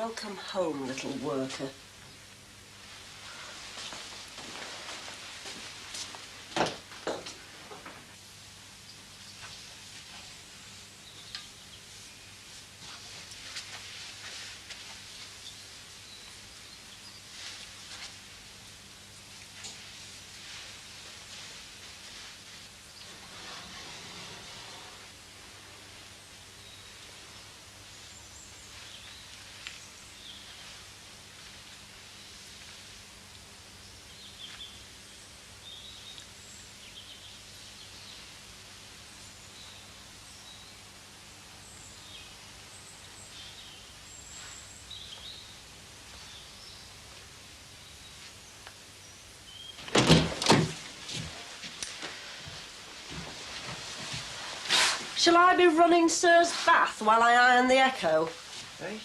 Welcome home, little worker. Shall I be running Sir's bath while I iron the Echo? Hey?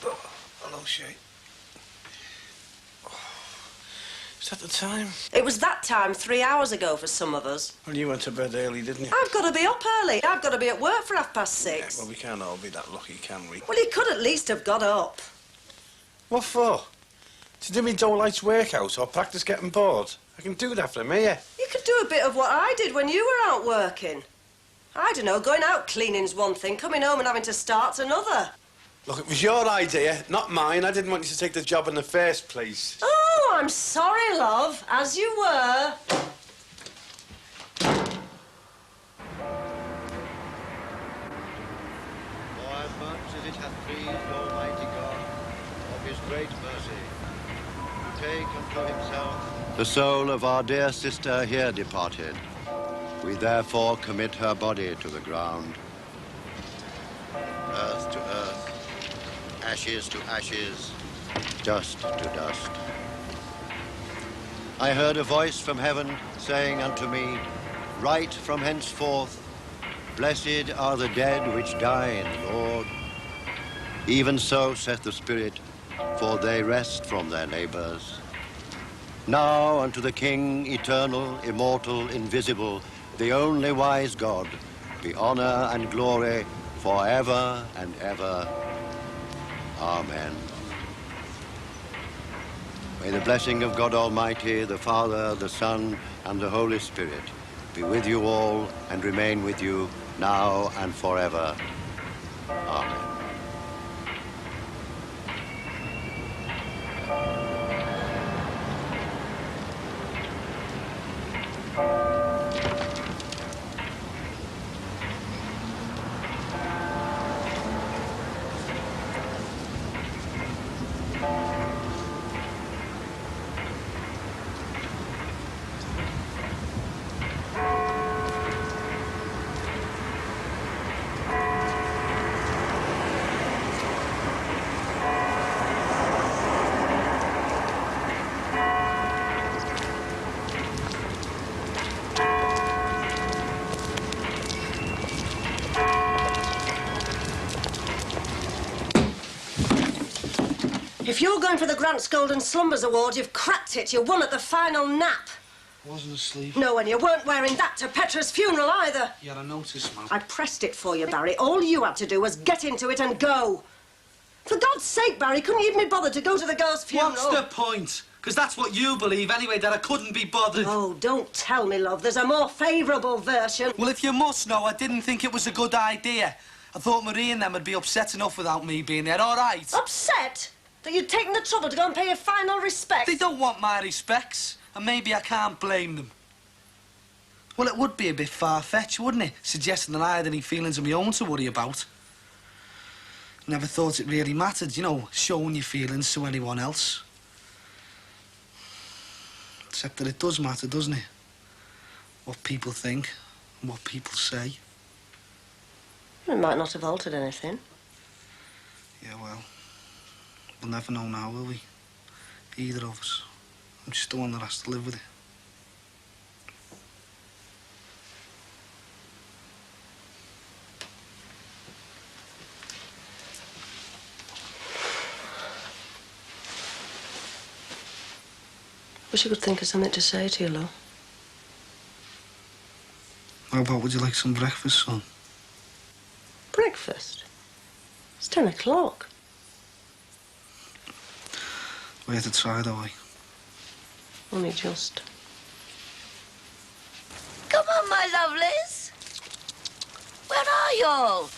Oh, hello, Shay. Oh, is that the time? It was that time 3 hours ago for some of us. Well, you went to bed early, didn't you? I've got to be up early. I've got to be at work for 6:30. Yeah, well, we can't all be that lucky, can we? Well, you could at least have got up. What for? To do me Dolight's workout or practice getting bored? I can do that from here. You could do a bit of what I did when you were out working. I don't know, going out cleaning's one thing, coming home and having to start's another. Look, it was your idea, not mine. I didn't want you to take the job in the first place. Oh, I'm sorry, love. As you were. For as much as it hath pleased Almighty God, of his great mercy, to take unto himself the soul of our dear sister here departed, we therefore commit her body to the ground, earth to earth, ashes to ashes, dust to dust. I heard a voice from heaven saying unto me, write from henceforth, blessed are the dead which die in the Lord. Even so saith the Spirit, for they rest from their labors. Now unto the King, eternal, immortal, invisible, the only wise God, be honor and glory forever and ever. Amen. May the blessing of God Almighty, the Father, the Son, and the Holy Spirit be with you all and remain with you now and forever. Amen. If you're going for the Grant's Golden Slumbers Award, you've cracked it. You won at the final nap. I wasn't asleep. No, and you weren't wearing that to Petra's funeral either. Yeah, I noticed, man. I pressed it for you, Barry. All you had to do was get into it and go. For God's sake, Barry, couldn't you even be bothered to go to the girl's funeral? What's the point? Because that's what you believe anyway, that I couldn't be bothered. Oh, don't tell me, love. There's a more favourable version. Well, if you must know, I didn't think it was a good idea. I thought Marie and them would be upset enough without me being there, all right? Upset? That you'd taken the trouble to go and pay your final respects? They don't want my respects, and maybe I can't blame them. Well, it would be a bit far-fetched, wouldn't it? Suggesting that I had any feelings of my own to worry about. Never thought it really mattered, you know, showing your feelings to anyone else. Except that it does matter, doesn't it? What people think and what people say. It might not have altered anything. Yeah, well, we'll never know now, will we? Either of us. I'm just the one that has to live with it. Wish you could think of something to say to you, love. How about, would you like some breakfast, son? Breakfast? It's 10 o'clock. worth a try, though, Only just. Come on, my lovelies. Where are you all?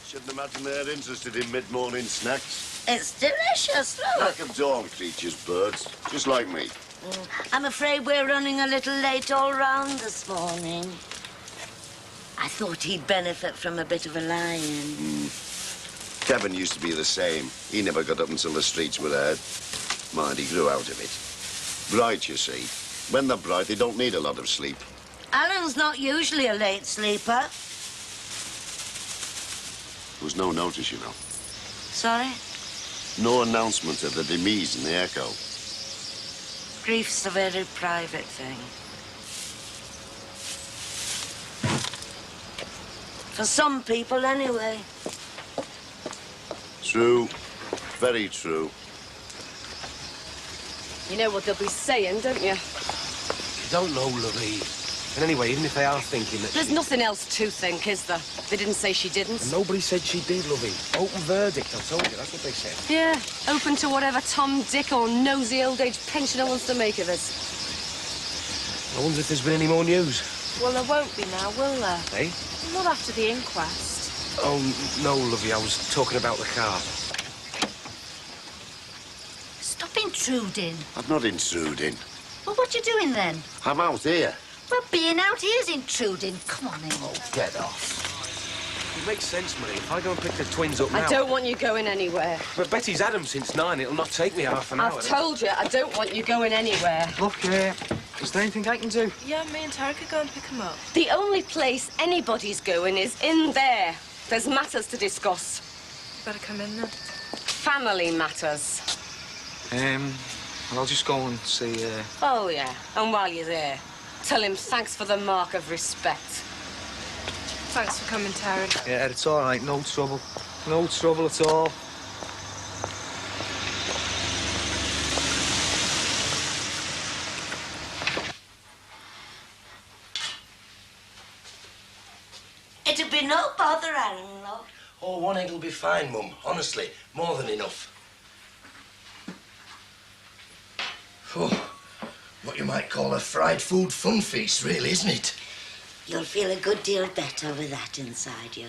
Shouldn't imagine they're interested in mid-morning snacks. It's delicious, look. Lack of dawn creatures, birds, just like me. I'm afraid we're running a little late all round this morning. I thought he'd benefit from a bit of a lie-in. Kevin used to be the same. He never got up until the streets were aired. Mind, he grew out of it. Bright, you see. When they're bright, they don't need a lot of sleep. Alan's not usually a late sleeper. There was no notice, you know. Sorry? No announcement of the demise in the Echo. Grief's a very private thing. For some people, anyway. True. Very true. You know what they'll be saying, don't you? You don't know, Louise. And anyway, even if they are thinking that... There's nothing else to think, is there? They didn't say she didn't. And nobody said she did, Lovey. Open verdict, I told you. That's what they said. Yeah, open to whatever Tom, Dick or nosy old-age pensioner wants to make of us. I wonder if there's been any more news. Well, there won't be now, will there? Eh? Not after the inquest. Oh, no, Lovey. I was talking about the car. Stop intruding. I'm not intruding. Well, what you doing then? I'm out here. Well, being out here's intruding. Come on in. Oh, get off. It makes sense, Marie. If I go and pick the twins up now... I don't want you going anywhere. But Betty's had them since 9. It'll not take me half an hour. I've told you, I don't want you going anywhere. Look, is there anything I can do? Yeah, me and Tara could go and pick him up. The only place anybody's going is in there. There's matters to discuss. Better come in then. Family matters. I'll just go and see, Oh, yeah. And while you're there, tell him thanks for the mark of respect. Thanks for coming, Tara. Yeah, it's all right. No trouble. No trouble at all. It'll be no bother, Alan, love. Oh, 1 egg will be fine, Mum. Honestly, more than enough. Oh, what you might call a fried food fun feast, really, isn't it? You'll feel a good deal better with that inside you.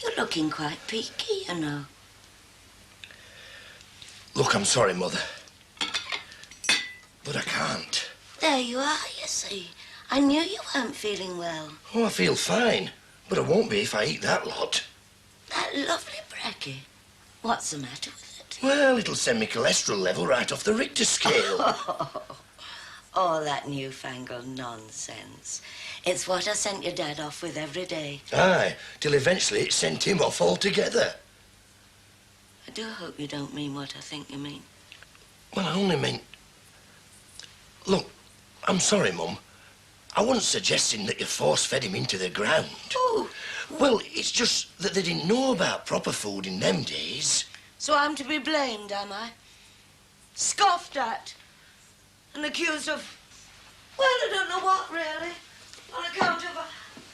You're looking quite peaky, you know. Look, I'm sorry, Mother. But I can't. There you are, you see. I knew you weren't feeling well. Oh, I feel fine. But I won't be if I eat that lot. That lovely brekkie. What's the matter with it? Well, it'll send me cholesterol level right off the Richter scale. All that newfangled nonsense. It's what I sent your dad off with every day. Aye, till eventually it sent him off altogether. I do hope you don't mean what I think you mean. Well, I only meant... Look, I'm sorry, Mum. I wasn't suggesting that you force-fed him into the ground. Oh. Well, it's just that they didn't know about proper food in them days. So I'm to be blamed, am I? Scoffed at? And accused of... Well, I don't know what, really. On account of...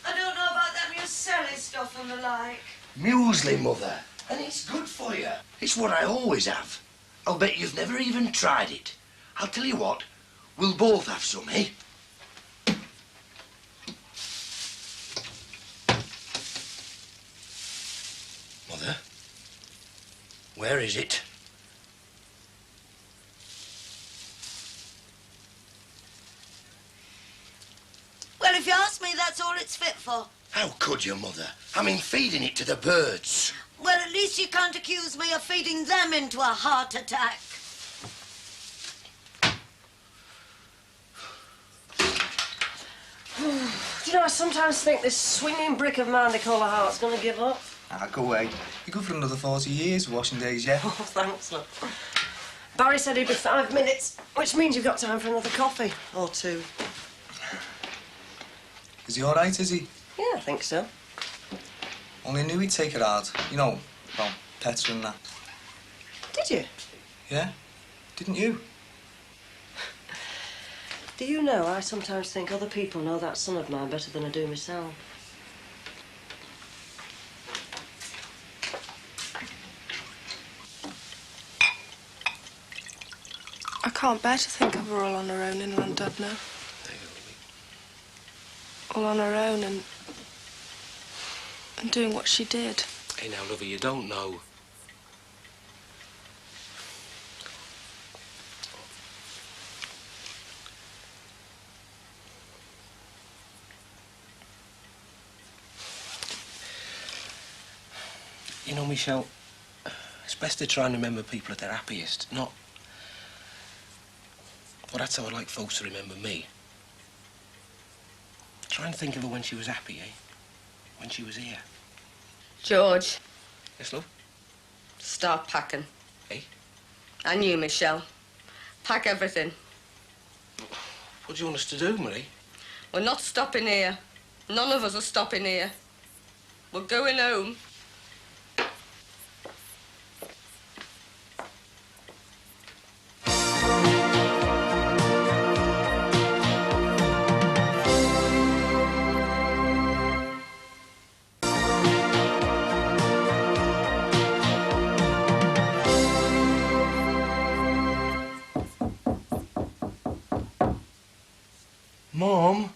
I don't know about that muesli stuff and the like. Muesli, Mother. And it's good for you. It's what I always have. I'll bet you've never even tried it. I'll tell you what. We'll both have some, eh? Mother? Where is it? Well, if you ask me, that's all it's fit for. How could you, Mother? I mean, feeding it to the birds. Well, at least you can't accuse me of feeding them into a heart attack. Do you know, I sometimes think this swinging brick of mine they call a heart's going to give up. Ah, go away. You're good for another 40 years, washing days, yeah? Oh, thanks, love. Barry said he'd be 5 minutes, which means you've got time for another coffee. Or 2. Is he all right, is he? Yeah, I think so. Only knew he'd take it hard. You know, well, pets and that. Did you? Yeah? Didn't you? Do you know, I sometimes think other people know that son of mine better than I do myself. I can't bear to think of her all on her own in Llandudno. All on her own and doing what she did. Hey, now, lovey, you don't know. You know, Michelle, it's best to try and remember people at their happiest, not... Well, that's how I'd like folks to remember me. Try and think of her when she was happy, eh? When she was here. George. Yes, love? Start packing. Eh? And you, Michelle. Pack everything. What do you want us to do, Marie? We're not stopping here. None of us are stopping here. We're going home. Mum?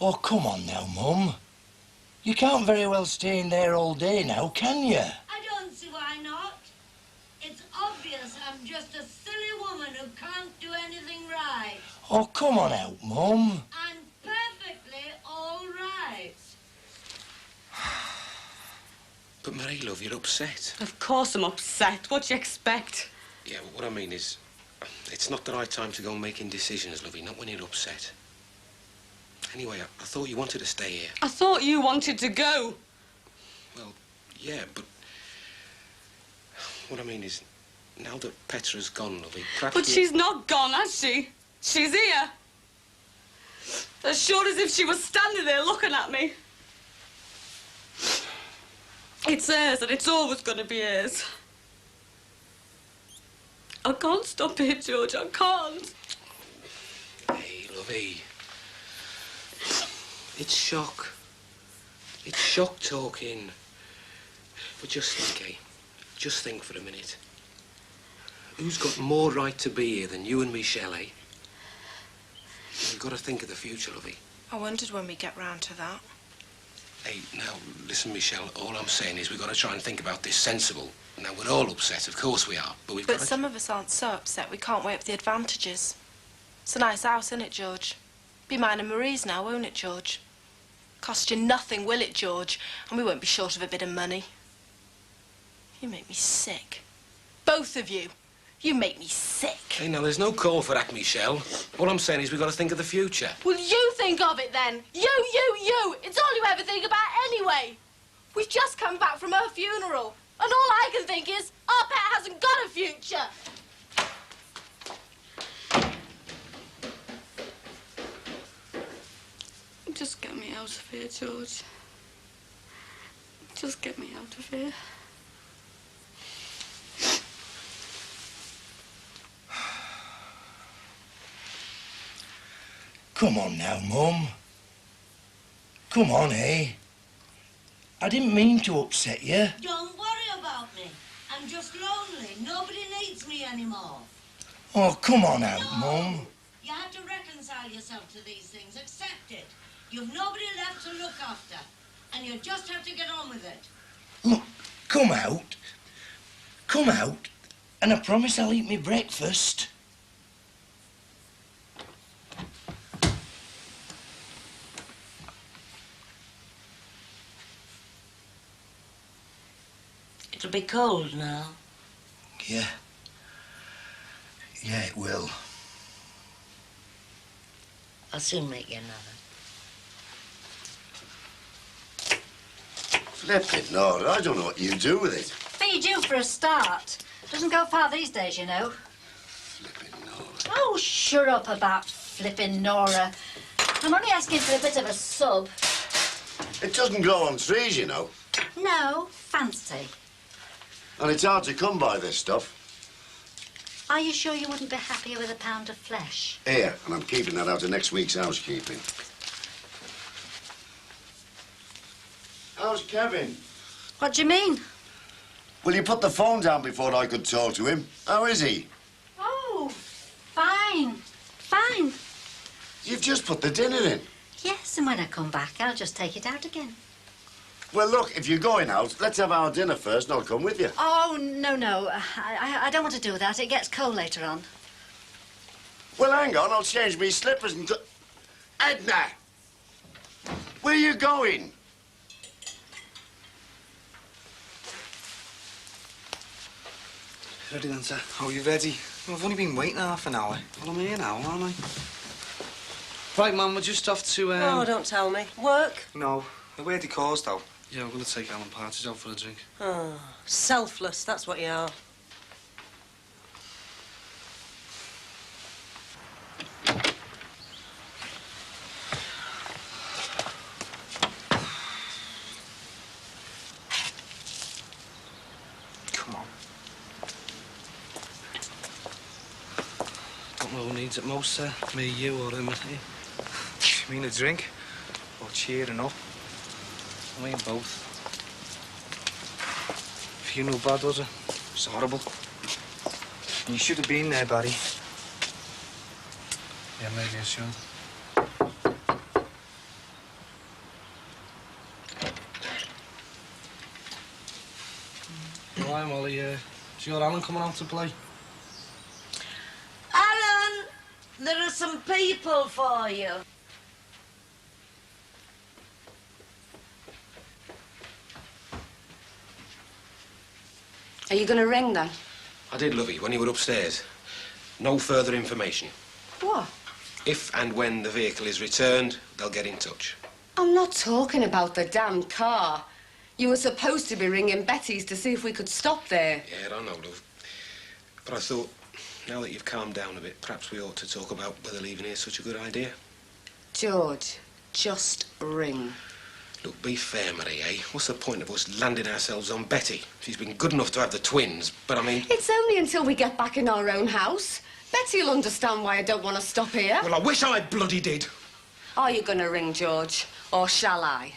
Oh, come on now, Mum. You can't very well stay in there all day now, can you? I don't see why not. It's obvious I'm just a silly woman who can't do anything right. Oh, come on out, Mum. I'm perfectly all right. But, Marie, love, you're upset. Of course I'm upset. What do you expect? Yeah, but what I mean is, it's not the right time to go making decisions, lovey, not when you're upset. Anyway, I thought you wanted to stay here. I thought you wanted to go. Well, yeah, but... What I mean is, now that Petra's gone, lovey, perhaps... But she's not gone, has she? She's here. As sure as if she was standing there looking at me. It's hers, and it's always going to be hers. I can't stop it, George. I can't. Hey, lovey. It's shock. It's shock talking. But just think, eh? Just think for a minute. Who's got more right to be here than you and Michelle, eh? You've got to think of the future, lovey. I wondered when we get round to that. Hey, now, listen, Michelle, all I'm saying is we've got to try and think about this sensible. Now, we're all upset, of course we are, but we've got But to... some of us aren't so upset we can't weigh up the advantages. It's a nice house, isn't it, George? Be mine and Marie's now, won't it, George? Cost you nothing, will it, George? And we won't be short of a bit of money. You make me sick. Both of you. You make me sick. Hey, now, there's no call for that, Michelle. All I'm saying is we've got to think of the future. Well, you think of it then. You. It's all you ever think about anyway. We've just come back from her funeral. And all I can think is, our pet hasn't got a future. Just get me out of here, George. Just get me out of here. Come on now, Mum. Come on, eh? I didn't mean to upset you. Don't worry about me. I'm just lonely. Nobody needs me anymore. Oh, come on out, No. Mum. You have to reconcile yourself to these things. Accept it. You've nobody left to look after. And you just have to get on with it. Look, come out. Come out, and I promise I'll eat me breakfast. It'll be cold now. Yeah. Yeah, it will. I'll soon make you another. Flippin' Nora, I don't know what you do with it. Feed you for a start. Doesn't go far these days, you know. Flippin' Nora. Oh, shut up about flipping Nora. I'm only asking for a bit of a sub. It doesn't grow on trees, you know. No, fancy. And it's hard to come by this stuff. Are you sure you wouldn't be happier with a pound of flesh? Here, and I'm keeping that out of next week's housekeeping. How's Kevin? What do you mean? Well, you put the phone down before I could talk to him. How is he? Oh, You've just put the dinner in. Yes, and when I come back, I'll just take it out again. Well, look, if you're going out, let's have our dinner first and I'll come with you. Oh, no. I don't want to do that. It gets cold later on. Well, hang on, I'll change me slippers and... Edna! Where are you going? Ready then, sir? Oh, you ready? Well, I've only been waiting half an hour. Well, I'm here now, aren't I? Right, Mum, we're just off to, Oh, don't tell me. Work? No. Where'd he cause, though? Yeah, we're going to take Alan Partridge out for a drink. Oh, selfless, that's what you are. Come on. Don't know who needs it most, sir. Me, you, or him. You mean a drink? Or cheering up? I mean both. Funeral bad, was it? It's horrible. You should have been there, Barry. Yeah, maybe I should. Why, Molly? Is your Alan coming out to play? Alan, there are some people for you. Are you going to ring them? I did, Lovey, when you were upstairs. No further information. What? If and when the vehicle is returned, they'll get in touch. I'm not talking about the damn car. You were supposed to be ringing Betty's to see if we could stop there. Yeah, I know, love. But I thought, now that you've calmed down a bit, perhaps we ought to talk about whether leaving here is such a good idea. George, just ring. Look, be fair, Marie, eh? What's the point of us landing ourselves on Betty? She's been good enough to have the twins, but I mean... It's only until we get back in our own house. Betty'll understand why I don't want to stop here. Well, I wish I bloody did. Are you going to ring, George? Or shall I?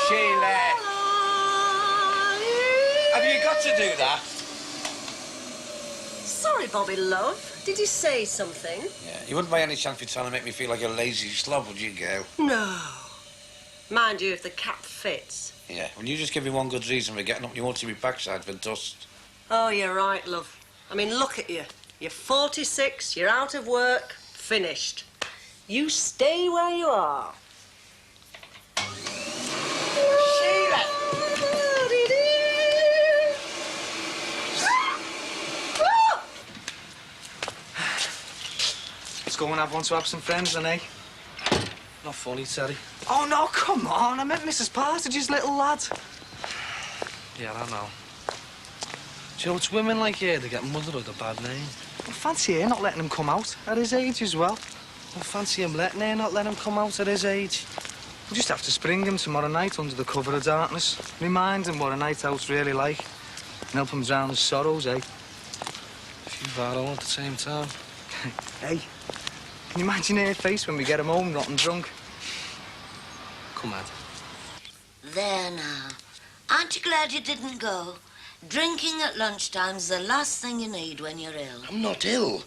Sheila! Have you got to do that? Sorry, Bobby, love. Did you say something? Yeah, you wouldn't by any chance be trying to make me feel like a lazy slob, would you, girl? No. Mind you, if the cap fits. Yeah, when you just give me one good reason for getting up, you won't see me backside for dust. Oh, you're right, love. I mean, look at you. You're 46, you're out of work, finished. You stay where you are. Sheila! Let's go and have one to have some friends, then, eh? Not funny, Terry. Oh, no, come on. I meant Mrs. Partridge's little lad. Yeah, I know. Do you know, it's women like you that get motherhood a bad name. I fancy her not letting him come out at his age as well. I fancy him letting her not let him come out at his age. We'll just have to spring him tomorrow night under the cover of darkness. Remind him what a night out's really like. And help him drown his sorrows, eh? If you all at the same time. Hey, can you imagine her face when we get him home, rotten drunk? Come on. There now. Aren't you glad you didn't go? Drinking at lunchtime's the last thing you need when you're ill. I'm not ill.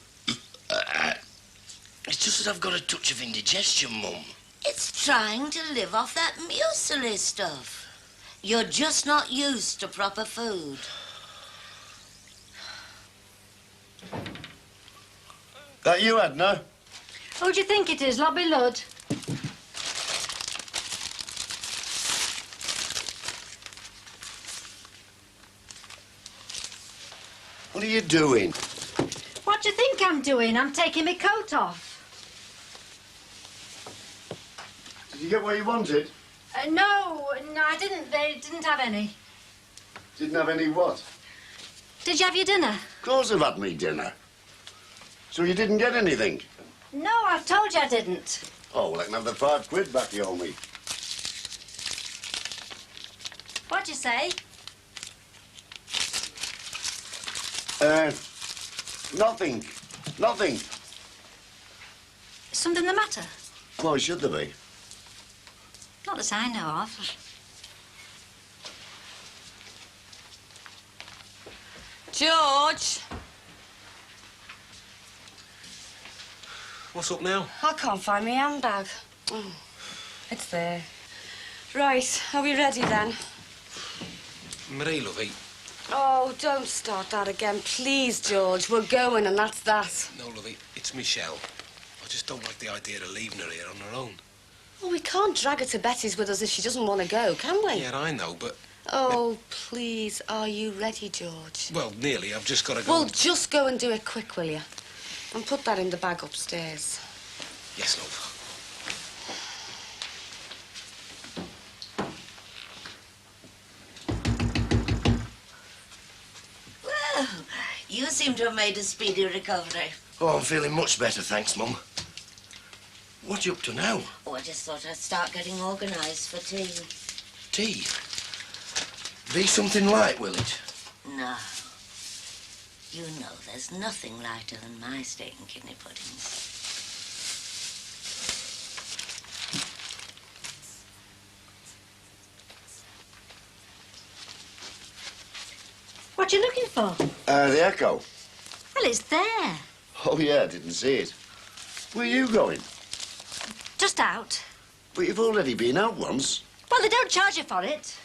It's just that I've got a touch of indigestion, Mum. It's trying to live off that muesli stuff. You're just not used to proper food. That you, Edna? Who do you think it is, Lobby Lud? What are you doing? What do you think I'm doing? I'm taking my coat off. Did you get what you wanted? No, I didn't. They didn't have any. Didn't have any what? Did you have your dinner? Of course I've had me dinner. So you didn't get anything? No, I've told you I didn't. Oh, well, I can have the £5 back you owe me. What'd you say? Nothing. Nothing. Is something the matter? Why should there be? Not that I know of. George! What's up now? I can't find my handbag. It's there. Right, are we ready then? Marie, lovey. Oh, don't start that again, please, George. We're going and that's that. No, lovey, it's Michelle. I just don't like the idea of leaving her here on her own. Well, we can't drag her to Betty's with us if she doesn't want to go, can we? Yeah, I know, but... Oh, please, are you ready, George? Well, nearly. I've just got to go... Well, just go and do it quick, will you? And put that in the bag upstairs. Yes, love. Well, you seem to have made a speedy recovery. Oh, I'm feeling much better, thanks, Mum. What are you up to now? Oh, I just thought I'd start getting organised for tea. Tea? Be something light, will it? No. You know there's nothing lighter than my steak and kidney puddings. What you looking for? The Echo. Well, it's there. Oh, yeah, didn't see it. Where are you going? Just out. But you've already been out once. Well, they don't charge you for it.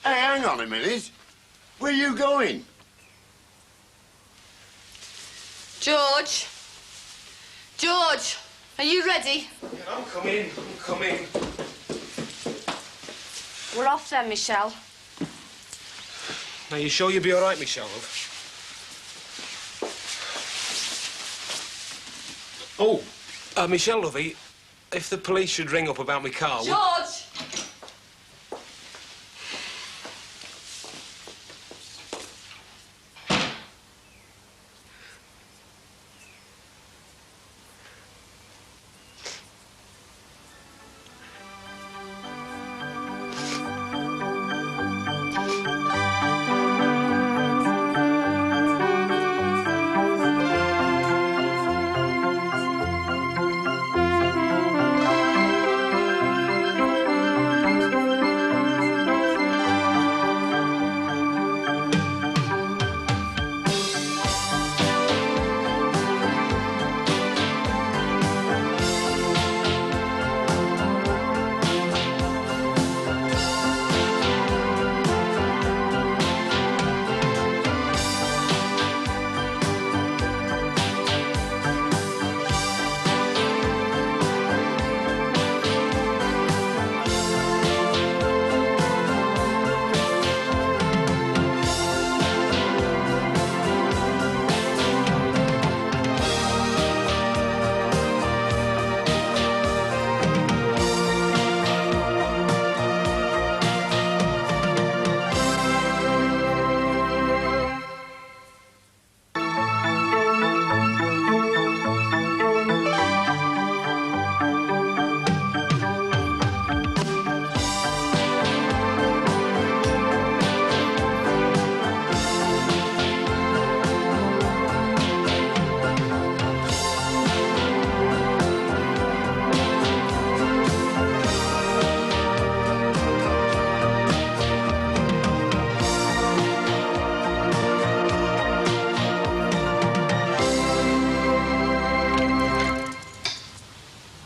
Hey, hang on a minute. Where are you going? George! George, are you ready? Yeah, I'm coming. I'm coming. We're off then, Michelle. Now, you sure you'll be all right, Michelle, love? Oh, Michelle, lovey, if the police should ring up about my car... George!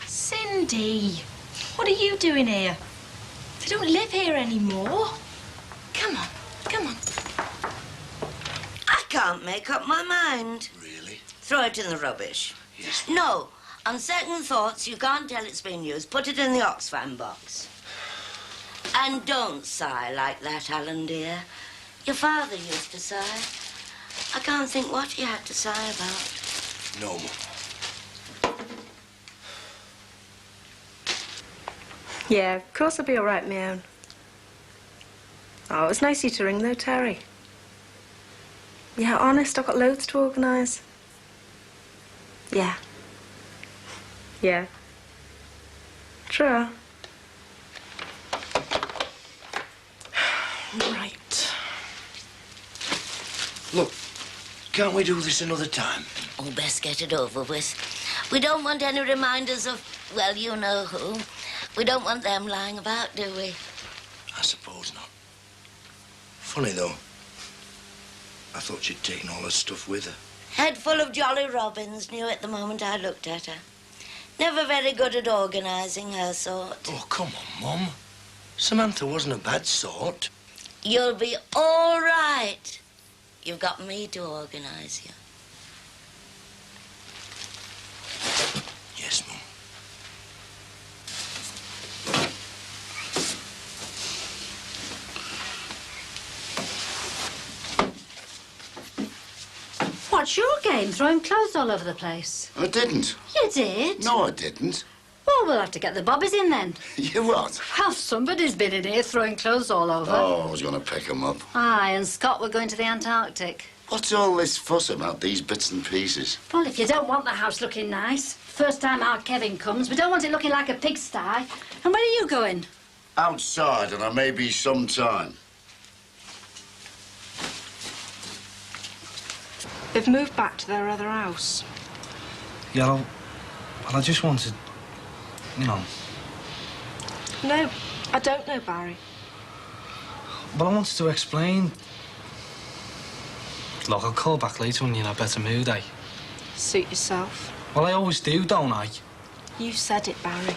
Cindy, what are you doing here? They don't live here anymore. Come on, come on. I can't make up my mind. Really? Throw it in the rubbish. Yes. No, on second thoughts, you can't tell it's been used. Put it in the Oxfam box. And don't sigh like that, Alan, dear. Your father used to sigh. I can't think what he had to sigh about. No, Mum. Yeah, of course I'll be all right, my own. Oh, it was nice of you to ring, though, Terry. Yeah, honest, I've got loads to organise. Yeah. Yeah. True. Right. Look, can't we do this another time? Oh, best get it over with. We don't want any reminders of, well, you know who. We don't want them lying about, do we? I suppose not. Funny, though. I thought she'd taken all her stuff with her. Head full of Jolly Robins, knew it the moment I looked at her. Never very good at organising her sort. Oh, come on, Mum. Samantha wasn't a bad sort. You'll be all right. You've got me to organise you. Yes, Mum. What's your game? Throwing clothes all over the place? I didn't. You did? No, I didn't. Well, we'll have to get the bobbies in then. You what? Well, somebody's been in here throwing clothes all over. Oh, I was going to pick 'em up. Aye, and Scott, we're going to the Antarctic. What's all this fuss about these bits and pieces? Well, if you don't want the house looking nice, first time our Kevin comes, we don't want it looking like a pigsty. And where are you going? Outside, and I may be some time. They've moved back to their other house. Yeah, well, I just wanted, you know... No, I don't know, Barry. Well, I wanted to explain. Look, I'll call back later when you're in a better mood, eh? Suit yourself. Well, I always do, don't I? You said it, Barry.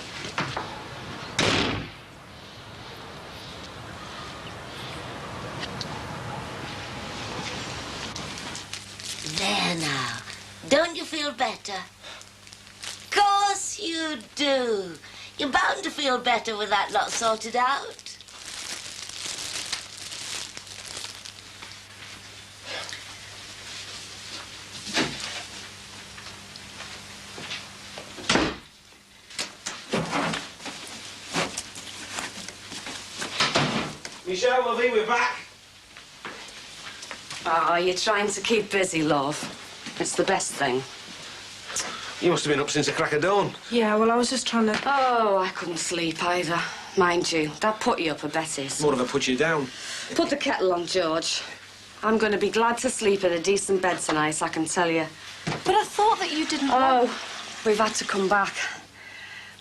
There now. Don't you feel better? Course you do. You're bound to feel better with that lot sorted out. Michelle, lovey, we're back. Oh, you're trying to keep busy, love. It's the best thing. You must have been up since the crack of dawn. Yeah, well, I was just trying to... Oh, I couldn't sleep either. Mind you, that put you up at Betty's. More of a put you down. Put the kettle on, George. I'm going to be glad to sleep in a decent bed tonight, I can tell you. But I thought that you didn't... Oh, we've had to come back.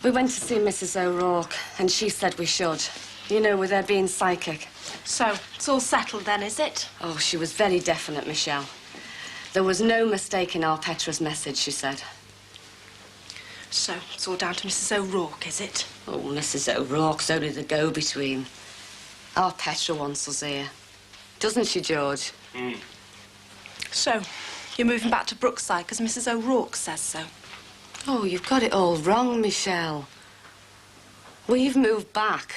We went to see Mrs. O'Rourke, and she said we should. You know, with her being psychic. So, it's all settled then, is it? Oh, she was very definite, Michelle. There was no mistake in our Petra's message, she said. So, it's all down to Mrs. O'Rourke, is it? Oh, Mrs. O'Rourke's only the go-between. Our Petra wants us here. Doesn't she, George? Mm. So, you're moving back to Brookside because Mrs. O'Rourke says so. Oh, you've got it all wrong, Michelle. We've moved back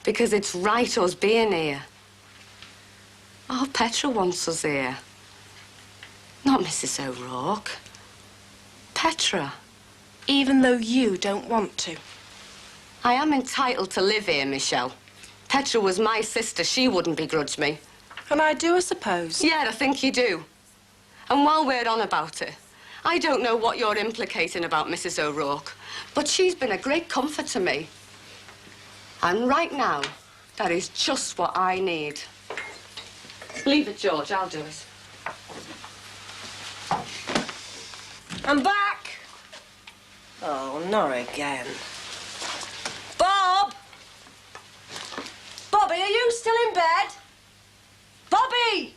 because it's right us being here. Our Petra wants us here. Not Mrs. O'Rourke. Petra. Even though you don't want to. I am entitled to live here, Michelle. Petra was my sister. She wouldn't begrudge me. And I do, I suppose. Yeah, I think you do. And while we're on about it, I don't know what you're implicating about Mrs. O'Rourke, but she's been a great comfort to me. And right now, that is just what I need. Leave it, George. I'll do it. I'm back. Oh, not again. Bob! Bobby, are you still in bed? Bobby!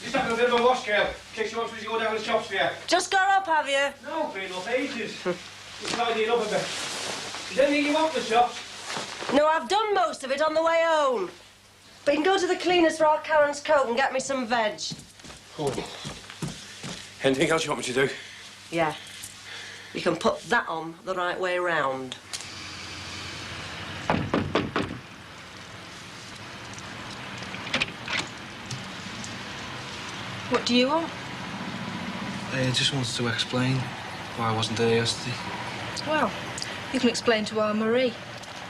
Just having a bit of a wash, girl. In case you want me to go down the shops for you. Just got up, have you? No, been up ages. Just tidying up a bit. Is there anything you want for the shops? No, I've done most of it on the way home. But you can go to the cleaners for our Karen's coat and get me some veg. Oh. Anything else you want me to do? Yeah. You can put that on the right way round. What do you want? I just wanted to explain why I wasn't there yesterday. Well, you can explain to our Marie.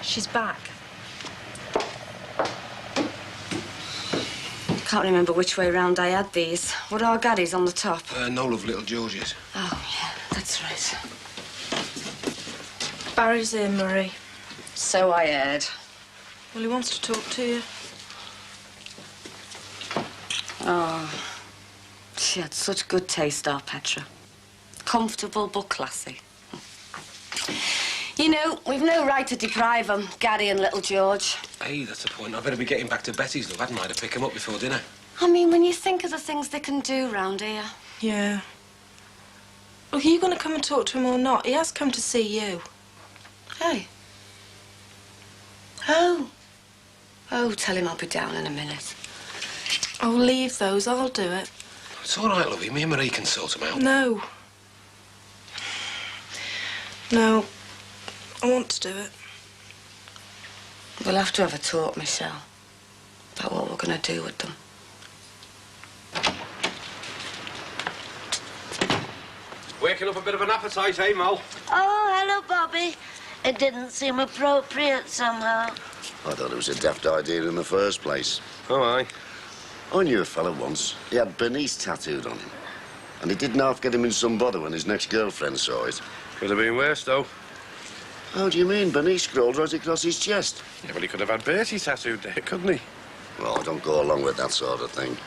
She's back. Can't remember which way round I had these. Were our gaddies on the top? No, love, little George's. Oh, yeah, that's right. Barry's here, Marie. So I heard. Well, he wants to talk to you. Oh, she had such good taste, our Petra. Comfortable but classy. You know, we've no right to deprive them, Gaddy and little George. Hey, that's the point. I better be getting back to Betty's, love, hadn't I, to pick him up before dinner. I mean, when you think of the things they can do round here. Yeah. Look, are you going to come and talk to him or not? He has come to see you. Hey. Oh. Oh, tell him I'll be down in a minute. Oh, leave those. I'll do it. It's all right, lovey. Me and Marie can sort him out. No. No. I want to do it. We'll have to have a talk, Michelle, about what we're going to do with them. Waking up a bit of an appetite, eh, Mal? Oh, hello, Bobby. It didn't seem appropriate somehow. I thought it was a daft idea in the first place. Oh, aye. I knew a fella once. He had Bernice tattooed on him. And it didn't half get him in some bother when his next girlfriend saw it. Could have been worse, though. How do you mean? Bernice scrawled right across his chest. Yeah, but he could have had Bertie tattooed there, couldn't he? Well, I don't go along with that sort of thing.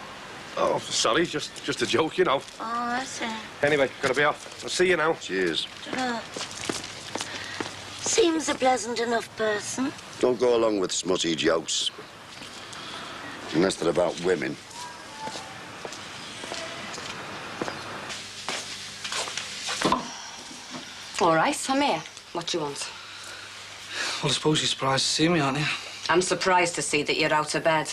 Oh, sorry, just a joke, you know. Oh, I see. Anyway, gotta be off. I'll see you now. Cheers. Ta-ra. Seems a pleasant enough person. Don't go along with smutty jokes. Unless they're about women. All right, I'm here. What do you want? Well, I suppose you're surprised to see me, aren't you? I'm surprised to see that you're out of bed.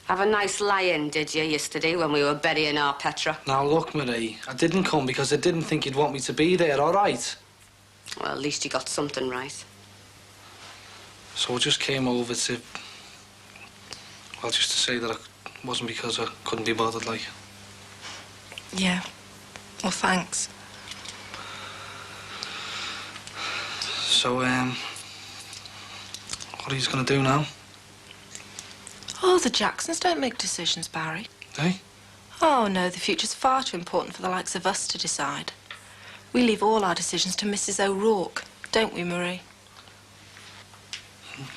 Have a nice lie-in, did you, yesterday when we were burying our Petra? Now, look, Marie, I didn't come because I didn't think you'd want me to be there, all right? Well, at least you got something right. So I just came over to... Well, just to say that it wasn't because I couldn't be bothered, like. Yeah. Well, thanks. So, what are you going to do now? Oh, the Jacksons don't make decisions, Barry. Eh? Oh, no, the future's far too important for the likes of us to decide. We leave all our decisions to Mrs. O'Rourke, don't we, Marie?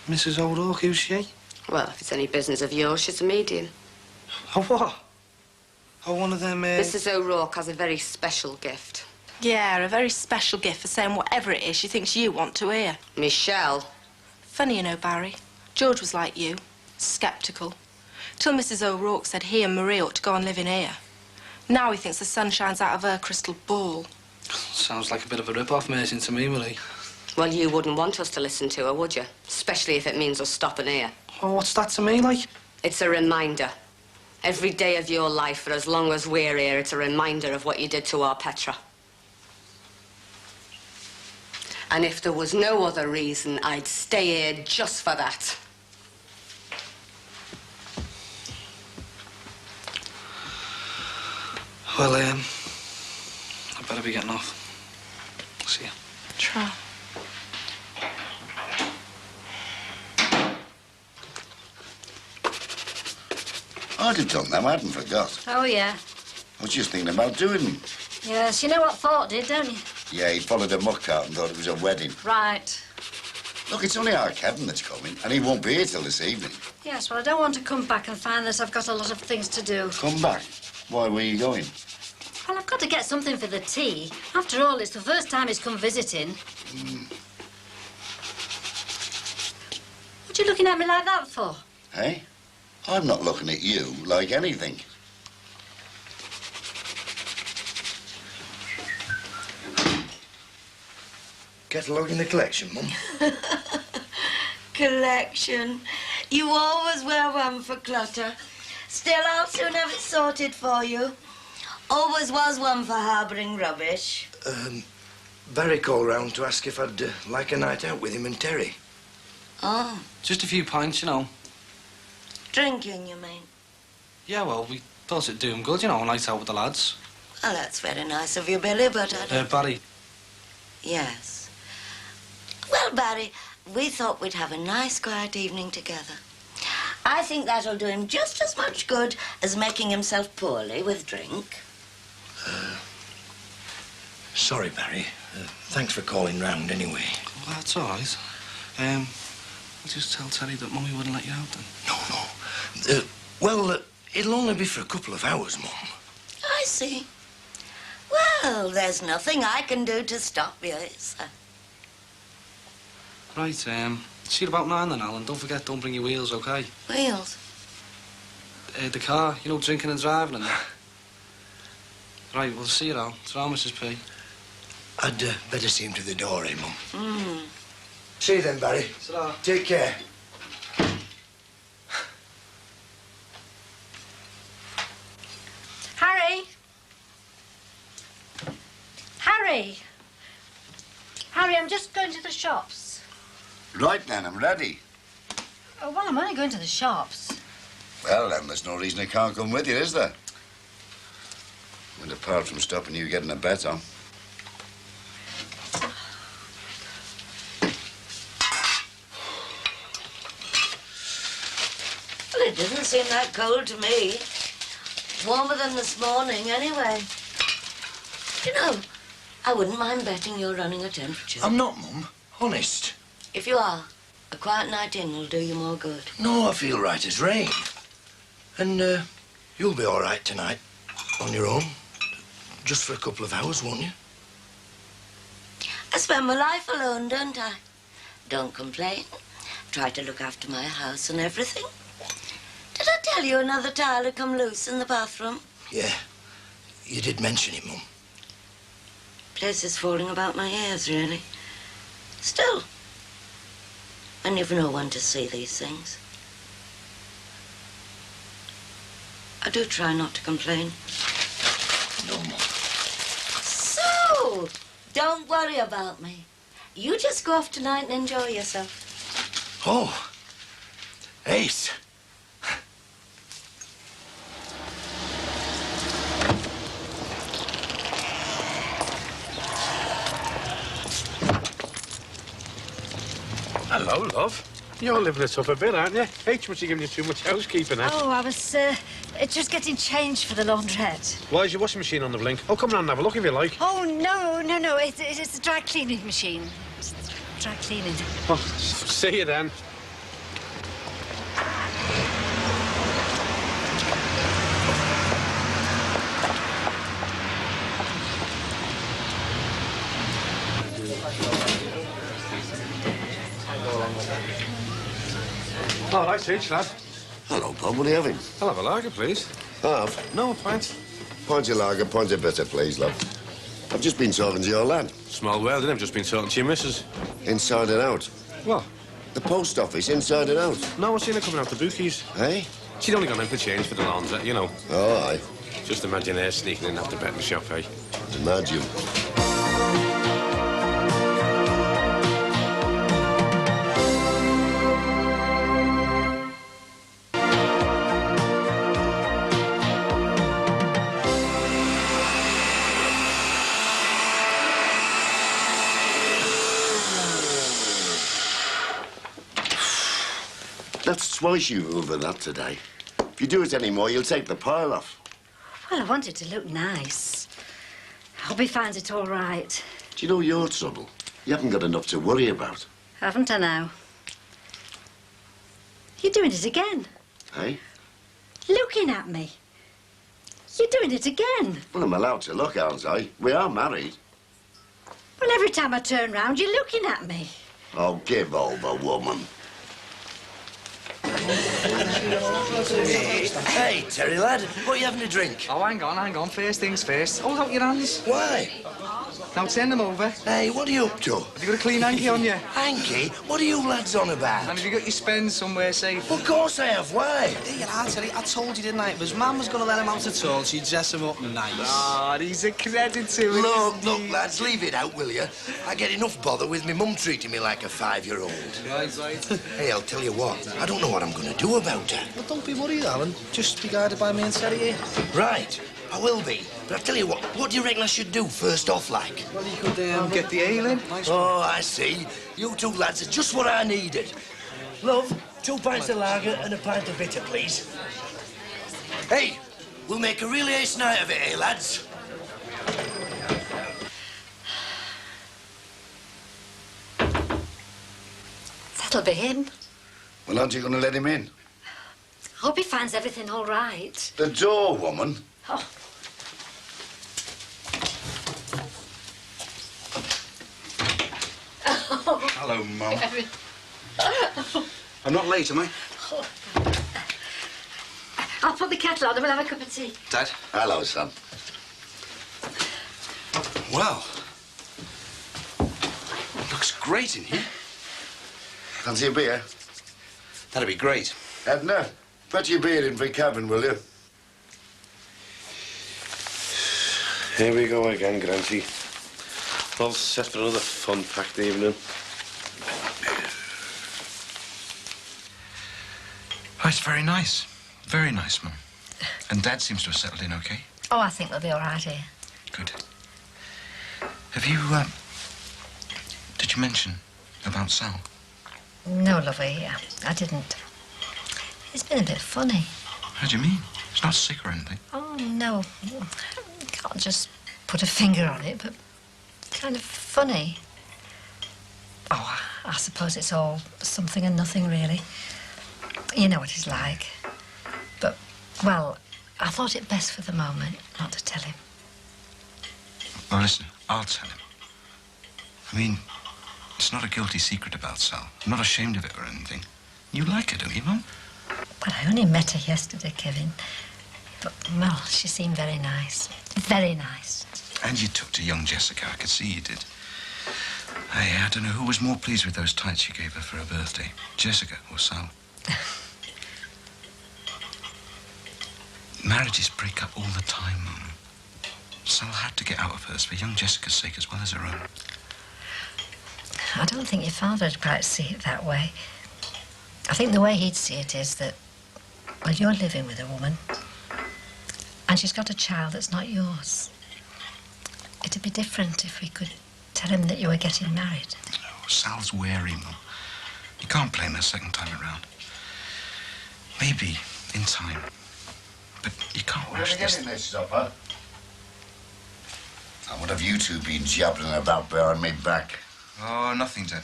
Mrs. O'Rourke, who's she? Well, if it's any business of yours, she's a medium. Oh, what? Oh, one of them, Mrs. O'Rourke has a very special gift. Yeah, a very special gift for saying whatever it is she thinks you want to hear. Michelle. Funny, you know, Barry. George was like you, sceptical. Till Mrs. O'Rourke said he and Marie ought to go and live in here. Now he thinks the sun shines out of her crystal ball. Sounds like a bit of a rip-off, Mason, to me, Marie. Well, you wouldn't want us to listen to her, would you? Especially if it means us stopping here. Oh, what's that to me, like? It's a reminder. Every day of your life, for as long as we're here, it's a reminder of what you did to our Petra. And if there was no other reason, I'd stay here just for that. Well, I better be getting off. See ya. Try. I'd have done them, I hadn't forgot. Oh, yeah. I was just thinking about doing them. Yes, you know what Thought did, don't you? Yeah, he followed a muck cart and thought it was a wedding. Right. Look, it's only our Kevin that's coming, and he won't be here till this evening. Yes, well, I don't want to come back and find that I've got a lot of things to do. Come back. Why, where are you going? Well, I've got to get something for the tea. After all, it's the first time he's come visiting. What are you looking at me like that for? Hey? I'm not looking at you like anything. Catalogue in the collection, Mum. Collection. You always wear one for clutter. Still, I'll soon have it sorted for you. Always was one for harbouring rubbish. Barry called round to ask if I'd like a night out with him and Terry. Oh, Just a few pints, you know. drinking, you mean? Yeah, well, we thought it'd do him good, you know, a night out with the lads. Oh, that's very nice of you, Billy, but I don't... Barry. Yes. Well, Barry, we thought we'd have a nice, quiet evening together. I think that'll do him just as much good as making himself poorly with drink. Sorry, Barry. Thanks for calling round anyway. Well, that's all right. I'll just tell Terry that Mummy wouldn't let you out then. No. Well, it'll only be for a couple of hours, Mum. I see. Well, there's nothing I can do to stop you, is there? Right, see you about 9 then, Alan. Don't forget, don't bring your wheels, OK? Wheels? the car, you know, drinking and driving and that. Right, we'll see you now. Ta-ra, Mrs. P. I'd better see him to the door, eh, Mum? Mm. See you then, Barry. Ta-ra. Take care. Harry! Harry! Harry, I'm just going to the shops. Right then, I'm ready. Oh, well, I'm only going to the shops. Well, then, there's no reason I can't come with you, is there? And apart from stopping you getting a bet on. Well, it doesn't seem that cold to me. Warmer than this morning, anyway. You know, I wouldn't mind betting you're running a temperature. I'm not, Mum. Honest. If you are, a quiet night in will do you more good. No, I feel right as rain. And you'll be all right tonight, on your own. Just for a couple of hours, won't you? I spend my life alone, don't I? Don't complain. Try to look after my house and everything. Did I tell you another tile had come loose in the bathroom? Yeah. You did mention it, Mum. Place is falling about my ears, really. Still, I never know when to see these things. I do try not to complain. No, Mum. So, don't worry about me. You just go off tonight and enjoy yourself. Oh. Ace. Hello, love. You're living it up a bit, aren't you? H must have given you too much housekeeping, eh? Oh, I was just getting changed for the laundrette. Why is your washing machine on the blink? Oh, come round and have a look if you like. Oh, no. It's a dry cleaning machine. It's dry cleaning. Oh, see you then. All right, H, lad. Hello, Bob. What are you having? I'll have a lager, please. Half? No, pint. Pint of lager, pint of bitter, please, love. I've just been talking to your lad. Small world, and I've just been talking to your missus. Inside and out. What? The post office, inside and out. No, I've seen her coming out the bookies. Eh? She'd only gone in for change for the laundrette, you know. Oh, aye. Just imagine her sneaking in after betting shop, eh? Imagine. That's twice you've over that today. If you do it anymore, you'll take the pile off. Well, I want it to look nice. I hope he finds it all right. Do you know your trouble? You haven't got enough to worry about. Haven't I now? You're doing it again. Eh? Looking at me. You're doing it again. Well, I'm allowed to look, aren't I? We are married. Well, every time I turn round, you're looking at me. Oh, give over, woman. Hey, Terry, lad, what are you having to drink? Oh, hang on. First things first. Hold out your hands. Why? Now turn them over. Hey, what are you up to? Have you got a clean hanky on you? Hanky? What are you lads on about? And have you got your spends somewhere safe? Of course I have. Why? Hey, I told you, didn't I? If his mum was going to let him out at all, she'd dress him up nice. Ah, he's a credit to it. Look, lads, leave it out, will you? I get enough bother with me mum treating me like a 5-year-old. Right. Hey, I'll tell you what. I don't know what I'm going to do about her. Well, don't be worried, Alan. Just be guided by me and Terry here. Right, I will be. But I'll tell you what do you reckon I should do first off, like? Well, you could get the ale in. Nice one. Oh, I see. You two lads are just what I needed. Love, 2 pints of lager and a pint of bitter, please. Hey, we'll make a real ace night of it, eh, lads? That'll be him. Well, aren't you going to let him in? Hope he finds everything all right. The door, woman. Oh. Hello, Mum. I'm not late, am I? I'll put put the kettle on and we'll have a cup of tea. Dad? Hello, son. Well, looks great in here. Fancy a beer? That'd be great. Edna, put your beer in for Kevin, will you? Here we go again, Granty. All set for another fun-packed evening. Oh, it's very nice. Very nice, Mum. And Dad seems to have settled in okay. Oh, I think we'll be all right here. Good. Have you, did you mention about Sal? No, lovey, I didn't. It's been a bit funny. How do you mean? It's not sick or anything. Oh, no. Can't just put a finger on it, but kind of funny. Oh, I suppose it's all something and nothing, really. You know what he's like. But, well, I thought it best for the moment not to tell him. Well, listen, I'll tell him. I mean, it's not a guilty secret about Sal. I'm not ashamed of it or anything. You like her, don't you, Mum? Well, I only met her yesterday, Kevin. But, well, she seemed very nice. Very nice. And you took to young Jessica. I could see you did. I don't know who was more pleased with those tights you gave her for her birthday, Jessica or Sal. Marriages break up all the time, Mum. Sal had to get out of hers for young Jessica's sake as well as her own. I don't think your father would quite see it that way. I think the way he'd see it is that, well, you're living with a woman, and she's got a child that's not yours. It'd be different if we could tell him that you were getting married. Oh, Sal's wary, Mum. You can't blame her second time around. Maybe in time. But you can't Where are rush you this. getting this supper? And what have you two been jabbering about behind me back? Oh, nothing, Dad.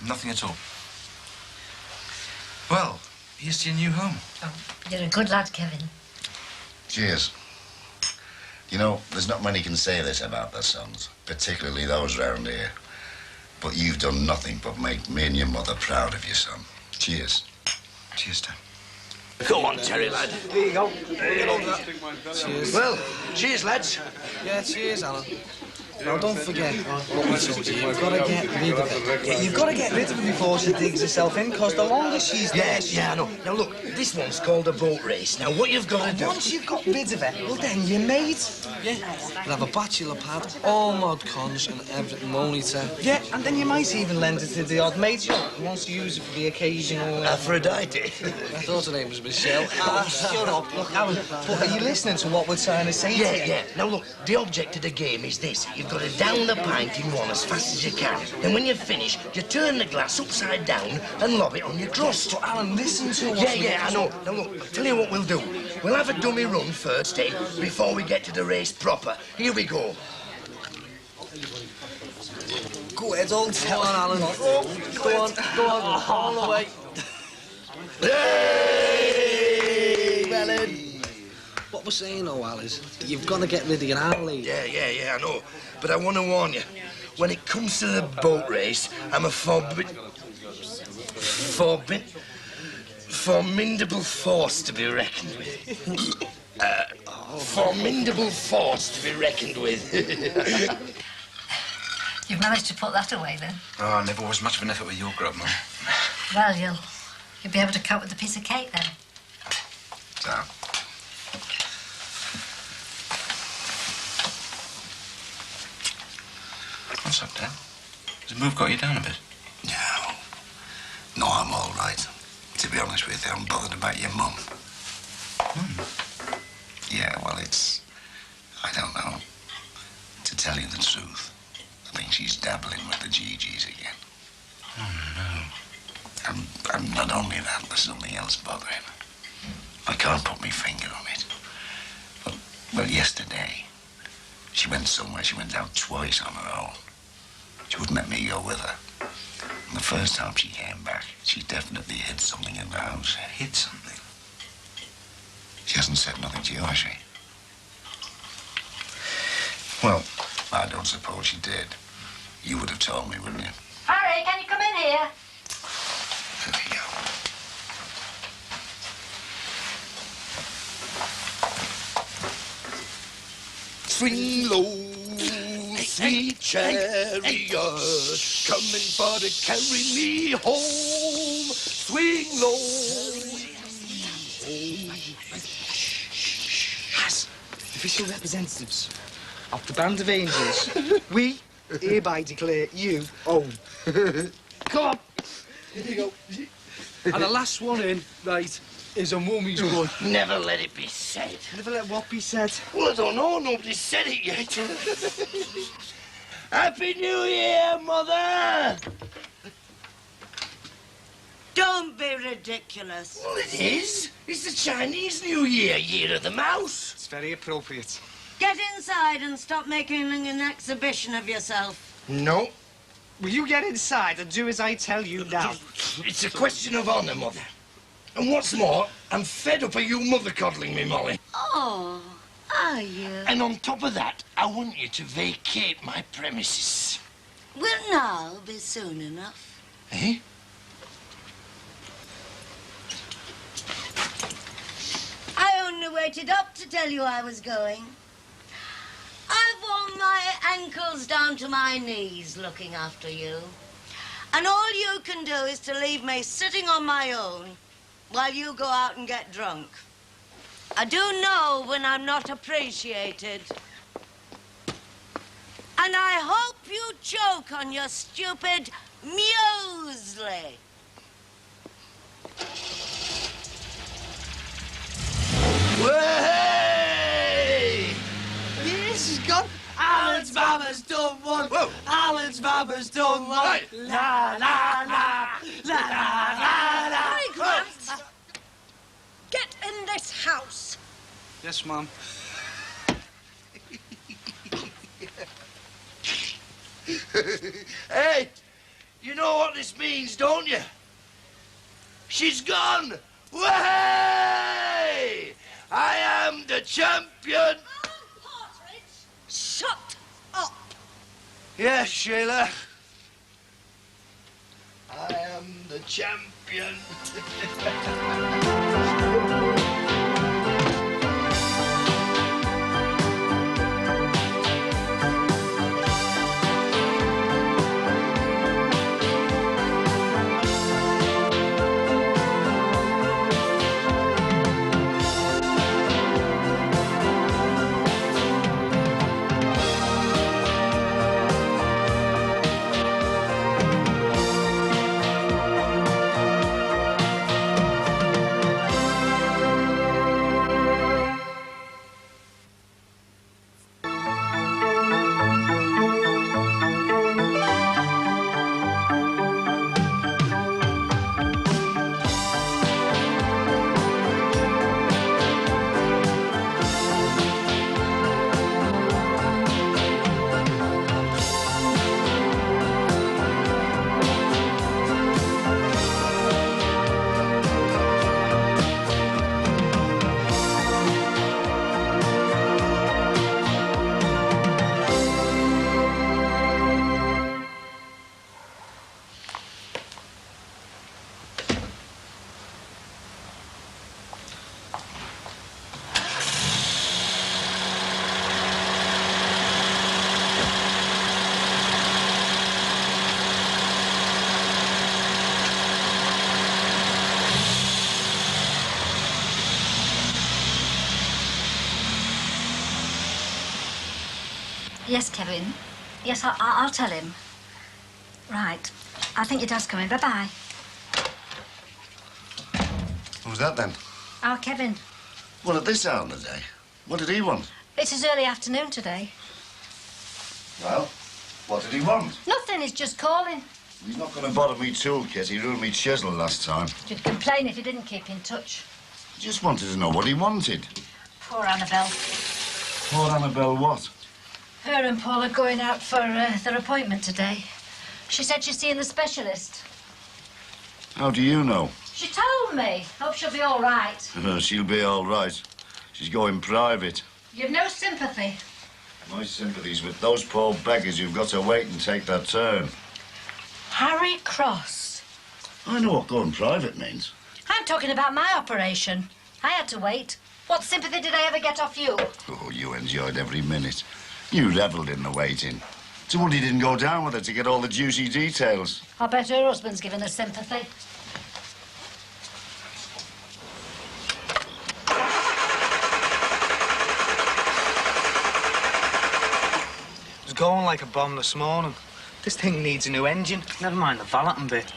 Nothing at all. Well, here's to your new home. Oh, you're a good lad, Kevin. Cheers. You know, there's not many can say this about their sons, particularly those round here. But you've done nothing but make me and your mother proud of you, son. Cheers. Cheers, Dad. Go on, Terry, lad. There you go. Cheers. Well, cheers, lads. Yeah, cheers, Alan. Now, don't forget what we told you. You've got to get rid of it. Yeah, you've got to get rid of her before she digs herself in, because the longer she's there... Yeah, I know. Now, look, this one's called a boat race. Now, what you've got to do... Once you've got rid of her, well, then you're mate. Yeah, you'll have a bachelor pad, all mod cons and everything, won't it? Yeah, and then you might even lend it to the odd mate who wants to use it for the occasional... Aphrodite. I thought her name was Michelle. Shut up. Look, Alan, but are you listening to what we're trying to say to you? Yeah. Now, look, the object of the game is this. You've got to down the pint in one as fast as you can. And when you finish, you turn the glass upside down and lob it on your crust. But, Alan, listen to what... Yeah, I know. Now, look, I'll tell you what we'll do. We'll have a dummy run first, before we get to the race proper. Here we go. Go ahead, old tell on, Alan. Go on, all the way. Hey, Melon. What we're saying, though, Al, is that you've got to get rid of your old lady. Yeah, I know. But I want to warn you. When it comes to the boat race, I'm a formidable force to be reckoned with. Formidable force to be reckoned with. You've managed to put that away, then. Oh, never was much of an effort with your grub, Mum. Well, you'll be able to cope with the piece of cake, then. So, What's up, Dad? Has the move got you down a bit? no, I'm all right. To be honest with you, I'm bothered about your mum. Yeah, well, I don't know. To tell you the truth, I think she's dabbling with the GGs again. Oh, no. And not only that, there's something else bothering her. I can't put my finger on it. Well, yesterday, she went somewhere. She went out twice on her own. She wouldn't let me go with her. And the first time she came back, she definitely hid something in the house. Hid something? She hasn't said nothing to you, has she? Well, I don't suppose she did. You would have told me, wouldn't you? Harry, can you come in here? There we go. Swing low, sweet chariot, coming for to carry me home. Swing low. As official representatives of the Band of Angels, we hereby declare you own. Come on. Here you go. And the last one in, right, is a mummy's boy. Never let it be said. Never let what be said? Well, I don't know. Nobody's said it yet. Happy New Year, Mother! Don't be ridiculous. Well, it is. It's the Chinese New Year, Year of the Mouse. It's very appropriate. Get inside and stop making an exhibition of yourself. No. Will you get inside and do as I tell you now? It's a question of honour, Mother. And what's more, I'm fed up of you mother-coddling me, Molly. Oh, are you? And on top of that, I want you to vacate my premises. Will now be soon enough. Eh? I only waited up to tell you I was going. I've worn my ankles down to my knees looking after you. And all you can do is to leave me sitting on my own while you go out and get drunk. I do know when I'm not appreciated. And I hope you choke on your stupid muesli. Way! This is gone. Alan's mama's done one. Whoa. Alan's mama's done one. Right. La, la, la, la, la, la, la. Hey, Grant! Get in this house. Yes, Mum. Hey, you know what this means, don't you? She's gone! Way! I am the champion! Shut up. Yes, Sheila. I am the champion. Yes, Kevin. Yes, I'll tell him. Right. I think your dad's coming. Bye-bye. What was that then? Oh, Kevin. Well, at this hour of the day. What did he want? It's his early afternoon today. Well, what did he want? Nothing, he's just calling. He's not going to bother me toolkit. He ruined me chisel last time. You'd complain if he didn't keep in touch. He just wanted to know what he wanted. Poor Annabelle. Poor Annabelle what? Her and Paul are going out for their appointment today. She said she's seeing the specialist. How do you know? She told me. Hope she'll be all right. She'll be all right. She's going private. You've no sympathy. My sympathy's with those poor beggars who've got to wait and take their turn. Harry Cross. I know what going private means. I'm talking about my operation. I had to wait. What sympathy did I ever get off you? Oh, you enjoyed every minute. You revelled in the waiting. It's a wonder you didn't go down with her to get all the juicy details. I bet her husband's giving her sympathy. It was going like a bomb this morning. This thing needs a new engine. Never mind the valeting bit.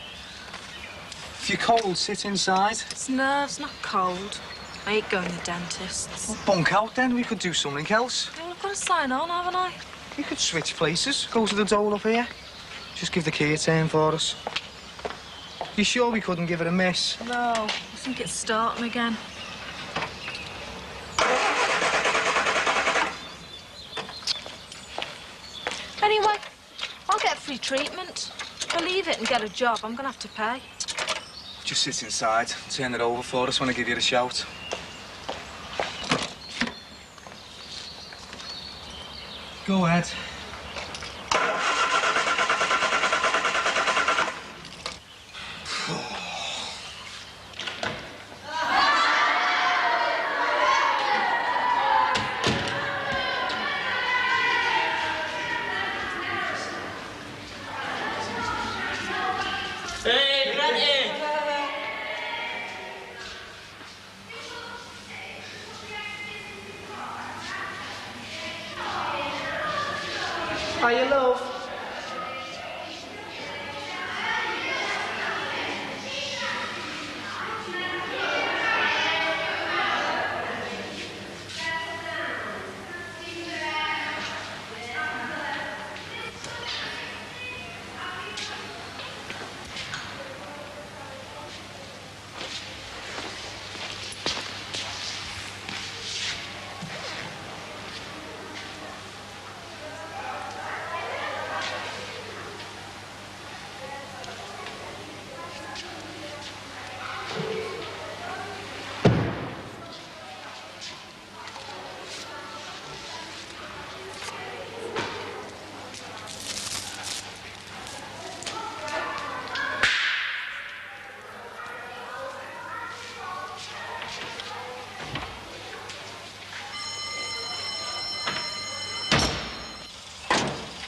If you're cold, sit inside. It's nerves, not cold. I hate going to dentists. Well, bunk out then. We could do something else. Well, I've got to sign on, haven't I? We could switch places. Go to the dole up here. Just give the key a turn for us. You sure we couldn't give it a miss? No, I think it's starting again. Anyway, I'll get free treatment. If I leave it and get a job, I'm going to have to pay. Just sit inside. Turn it over for us when I give you the shout. Go ahead. Hey, Granny! Hiya, love.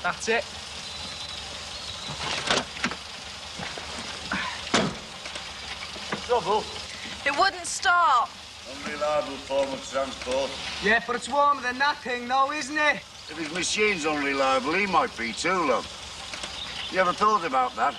That's it. Trouble? It wouldn't stop. Unreliable form of transport. Yeah, but it's warmer than that thing, though, isn't it? If his machine's unreliable, he might be too, love. You ever thought about that?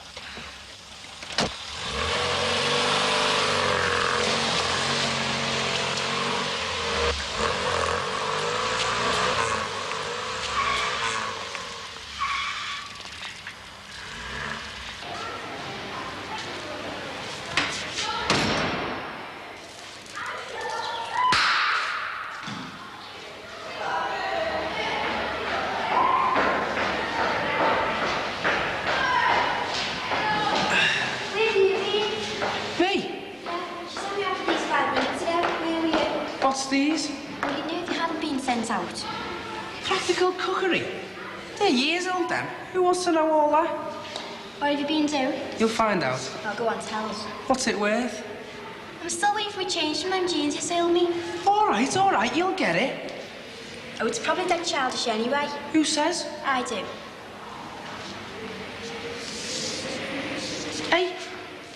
What's these? Well, you knew if you hadn't been sent out. Practical cookery. They're years old, then. Who wants to know all that? What have you been doing? You'll find out. I'll go on, tell us. What's it worth? I'm still waiting for a change from them jeans you sold me. All right, you'll get it. Oh, it's probably that childish anyway. Who says? I do. Hey,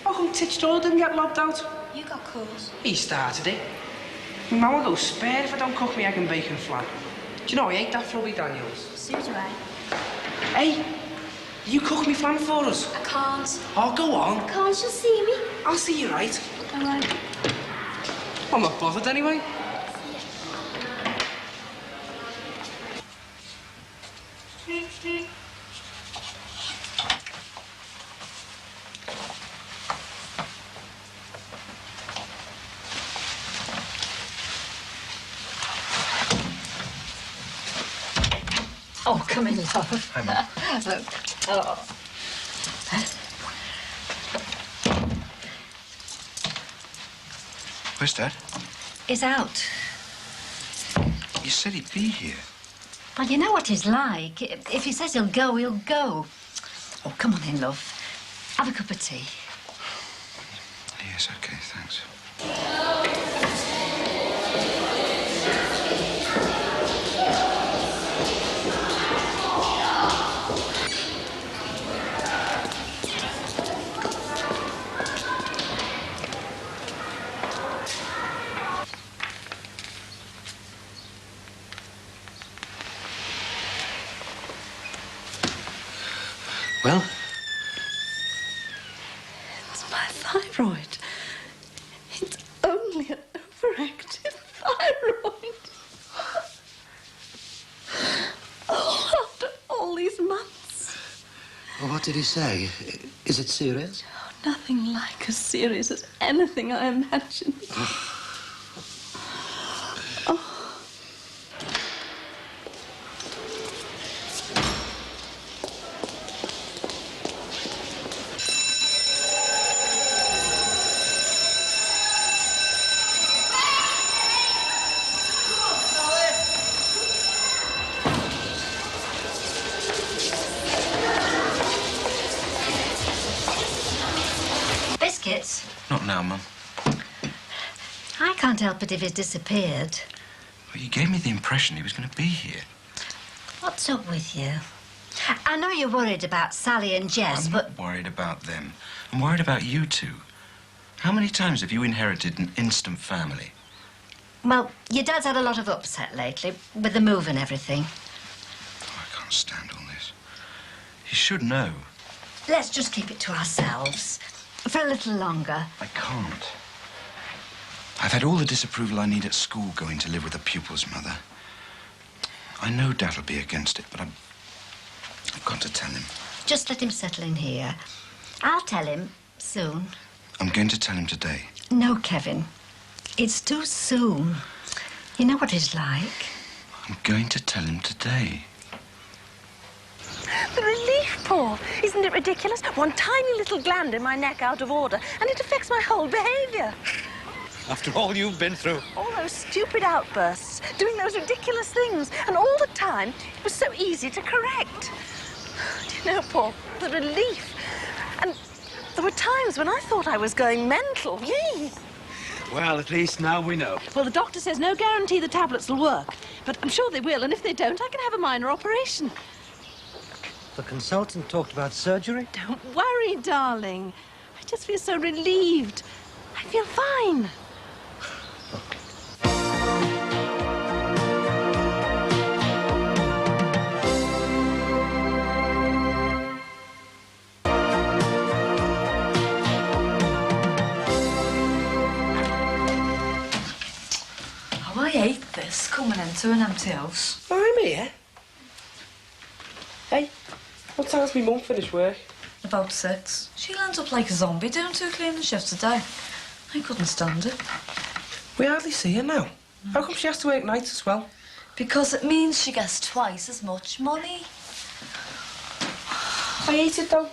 how come Titch Doyle didn't get lobbed out? You got caught. He started it. Now I'll go spare if I don't cook me egg and bacon flan. Do you know I ate that for Robbie Daniels? So do I. Hey, you cook me flan for us? I can't. Oh, go on. I can't, you'll see me. I'll see you right. All right. I'm not bothered anyway. Oh, come in, love. Hi, Mum. Oh. Where's Dad? He's out. You said he'd be here. Well, you know what he's like. If he says he'll go, he'll go. Oh, come on in, love. Have a cup of tea. Yes, okay, thanks. Well? It's my thyroid. It's only an overactive thyroid. Oh, after all these months. Well, what did he say? Is it serious? Oh, nothing like as serious as anything I imagined. Oh. Biscuits? Not now, Mum. I can't help it if he's disappeared. Well, you gave me the impression he was going to be here. What's up with you? I know you're worried about Sally and Jess, I'm but... not worried about them. I'm worried about you two. How many times have you inherited an instant family? Well, your dad's had a lot of upset lately, with the move and everything. Oh, I can't stand all this. You should know. Let's just keep it to ourselves. For a little longer. I can't. I've had all the disapproval I need at school going to live with a pupil's mother. I know Dad'll be against it, but I've got to tell him. Just let him settle in here. I'll tell him soon. I'm going to tell him today. No, Kevin. It's too soon. You know what he's like. I'm going to tell him today. The relief, Paul. Isn't it ridiculous? One tiny little gland in my neck out of order, and it affects my whole behaviour. After all you've been through. All those stupid outbursts, doing those ridiculous things, and all the time, it was so easy to correct. Do you know, Paul, the relief. And there were times when I thought I was going mental. Yee. Well, at least now we know. Well, the doctor says no guarantee the tablets will work, but I'm sure they will, and if they don't, I can have a minor operation. The consultant talked about surgery? Don't worry, darling. I just feel so relieved. I feel fine. Oh, I hate this, coming into an empty house. I'm here. Hey, what time's my mum finish work? About 6. She'll end up like a zombie doing 2 cleaning shifts a day. I couldn't stand it. We hardly see her now. How come she has to work nights as well? Because it means she gets twice as much money. I hate it though.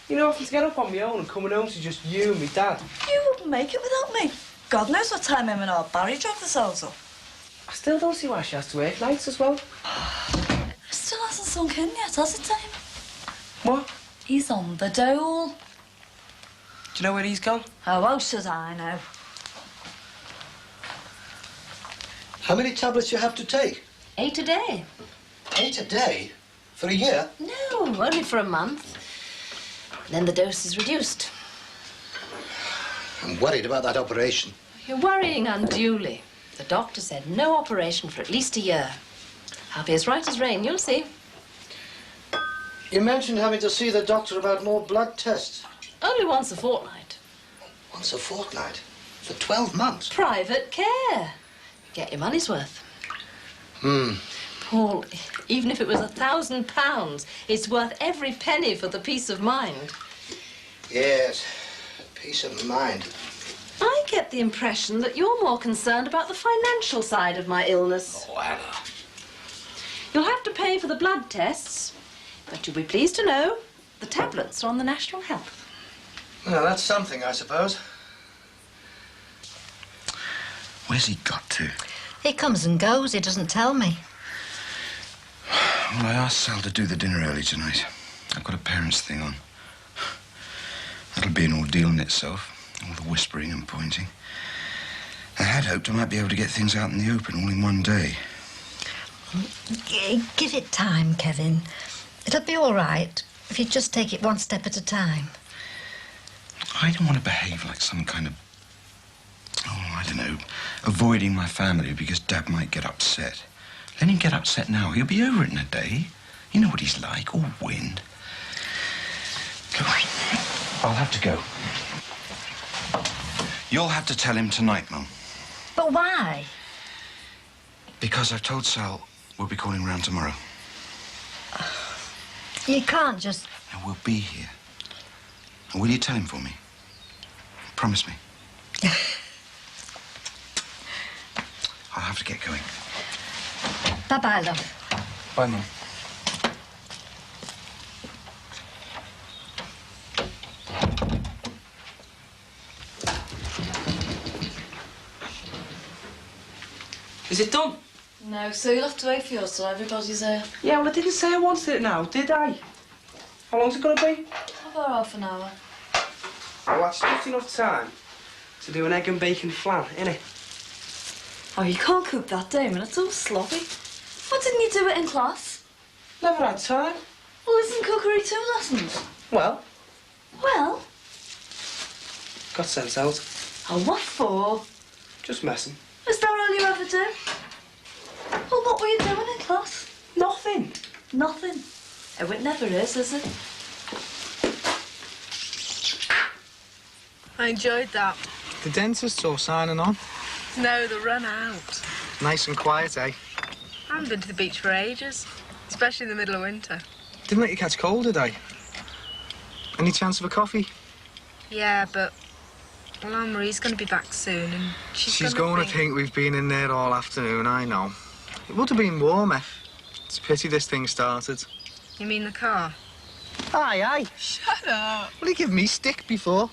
You know, having to get up on my own and coming home to just you and me dad. You wouldn't make it without me. God knows what time him and our Barry drove themselves up. I still don't see why she has to work nights as well. It still hasn't sunk in yet, has it, Tim? What? He's on the dole. Do you know where he's gone? Oh, how should I know? How many tablets you have to take? 8 a day. 8 a day? For a year? No, only for a month. Then the dose is reduced. I'm worried about that operation. You're worrying unduly. The doctor said no operation for at least a year. I'll be as right as rain, you'll see. You mentioned having to see the doctor about more blood tests. Only once a fortnight. Once a fortnight? For 12 months? Private care. Get your money's worth. Paul, even if it was £1,000, it's worth every penny for the peace of mind. Yes, peace of mind. I get the impression that you're more concerned about the financial side of my illness. Oh, Anna. You'll have to pay for the blood tests, but you'll be pleased to know the tablets are on the National Health. Well, that's something, I suppose. Where's he got to? He comes and goes, he doesn't tell me. Well, I asked Sal to do the dinner early tonight. I've got a parents' thing on. That'll be an ordeal in itself. All the whispering and pointing. I had hoped I might be able to get things out in the open all in one day. Give it time, Kevin. It'll be all right if you just take it one step at a time. I don't want to behave like some kind of, I don't know, avoiding my family because Dad might get upset. Let him get upset now. He'll be over it in a day. You know what he's like, all wind. I'll have to go. You'll have to tell him tonight, Mum. But why? Because I've told Sal we'll be calling round tomorrow. You can't just... And we'll be here. And will you tell him for me? Promise me. I'll have to get going. Bye-bye, love. Bye, Mum. Is it done? No, so you'll have to wait for yours till everybody's here. Yeah, well, I didn't say I wanted it now, did I? How long's it going to be? About half an hour. Well, that's just enough time to do an egg and bacon flan, innit? Oh, you can't cook that, Damon. It's all sloppy. Why didn't you do it in class? Never had time. Well, isn't cookery 2 lessons? Well, Well, got sent out. oh, what for? Just messing. Is that all you ever do? Well, what were you doing in class? Nothing. Nothing. Oh, it never is it? I enjoyed that. The dentist's all signing on. No, the run out. Nice and quiet, eh? I haven't been to the beach for ages, especially in the middle of winter. Didn't let you catch cold, did I? Any chance of a coffee? Yeah, but... Well, Anne-Marie's going to be back soon, and She's going to think we've been in there all afternoon, I know. It would have been warmer. It's a pity this thing started. You mean the car? Aye, aye. Shut up. Well, he gave me stick before.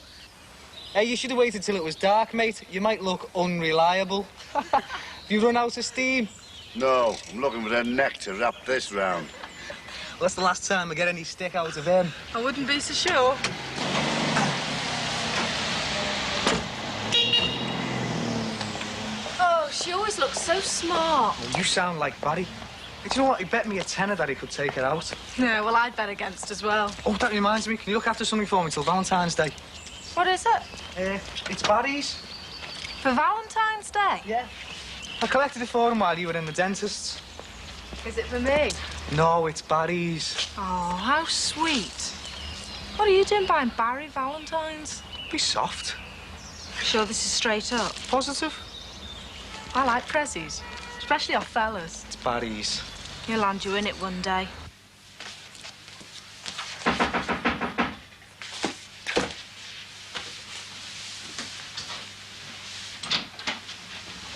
Hey, you should have waited till it was dark, mate. You might look unreliable. Have you run out of steam? No, I'm looking for a neck to wrap this round. Well, that's the last time I get any stick out of him. I wouldn't be so sure. Oh, she always looks so smart. Well, you sound like Barry. Hey, do you know what? He bet me a tenner that he could take her out. No, well, I'd bet against as well. Oh, that reminds me. Can you look after something for me till Valentine's Day? What is it? It's Barry's. For Valentine's Day? Yeah. I collected it for him while you were in the dentist's. Is it for me? No, it's Barry's. Oh, how sweet. What are you doing buying Barry Valentines? Be soft. Sure this is straight up? Positive? I like prezzies, especially off fellas. It's Barry's. He'll land you in it one day.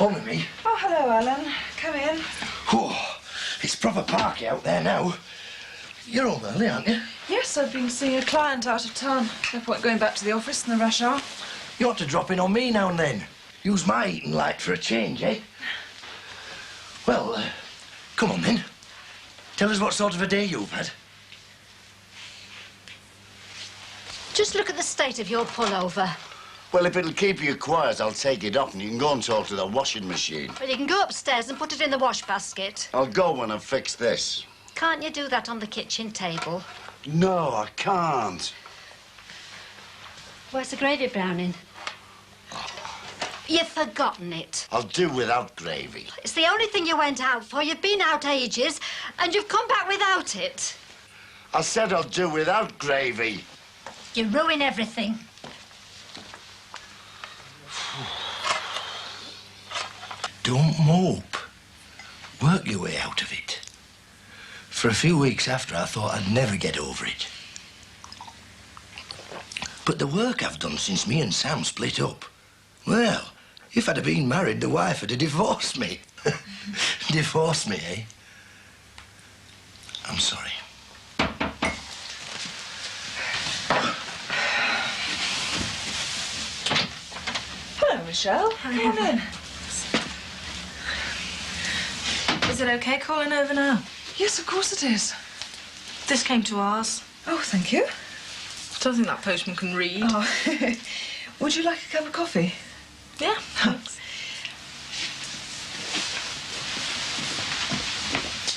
Oh, Mimi. Oh, hello, Ellen. Come in. Oh, it's proper parky out there now. You're home early, aren't you? Yes, I've been seeing a client out of town. No point going back to the office in the rush hour. You ought to drop in on me now and then. Use my eating light for a change, eh? Well, come on then. Tell us what sort of a day you've had. Just look at the state of your pullover. Well, if it'll keep you quiet, I'll take it off and you can go and talk to the washing machine. Well, you can go upstairs and put it in the wash basket. I'll go when I've fixed this. Can't you do that on the kitchen table? No, I can't. Where's the gravy browning? You've forgotten it. I'll do without gravy. It's the only thing you went out for. You've been out ages, and you've come back without it. I said I'll do without gravy. You ruin everything. Don't mope. Work your way out of it. For a few weeks after, I thought I'd never get over it. But the work I've done since me and Sam split up, well, if I'd have been married, the wife would have divorced me. Divorced me, eh? I'm sorry. Hello, Michelle. Come on in. Is it okay calling over now? Yes, of course it is. This came to ours. Oh, thank you. I don't think that postman can read. Oh. Would you like a cup of coffee? Yeah, thanks.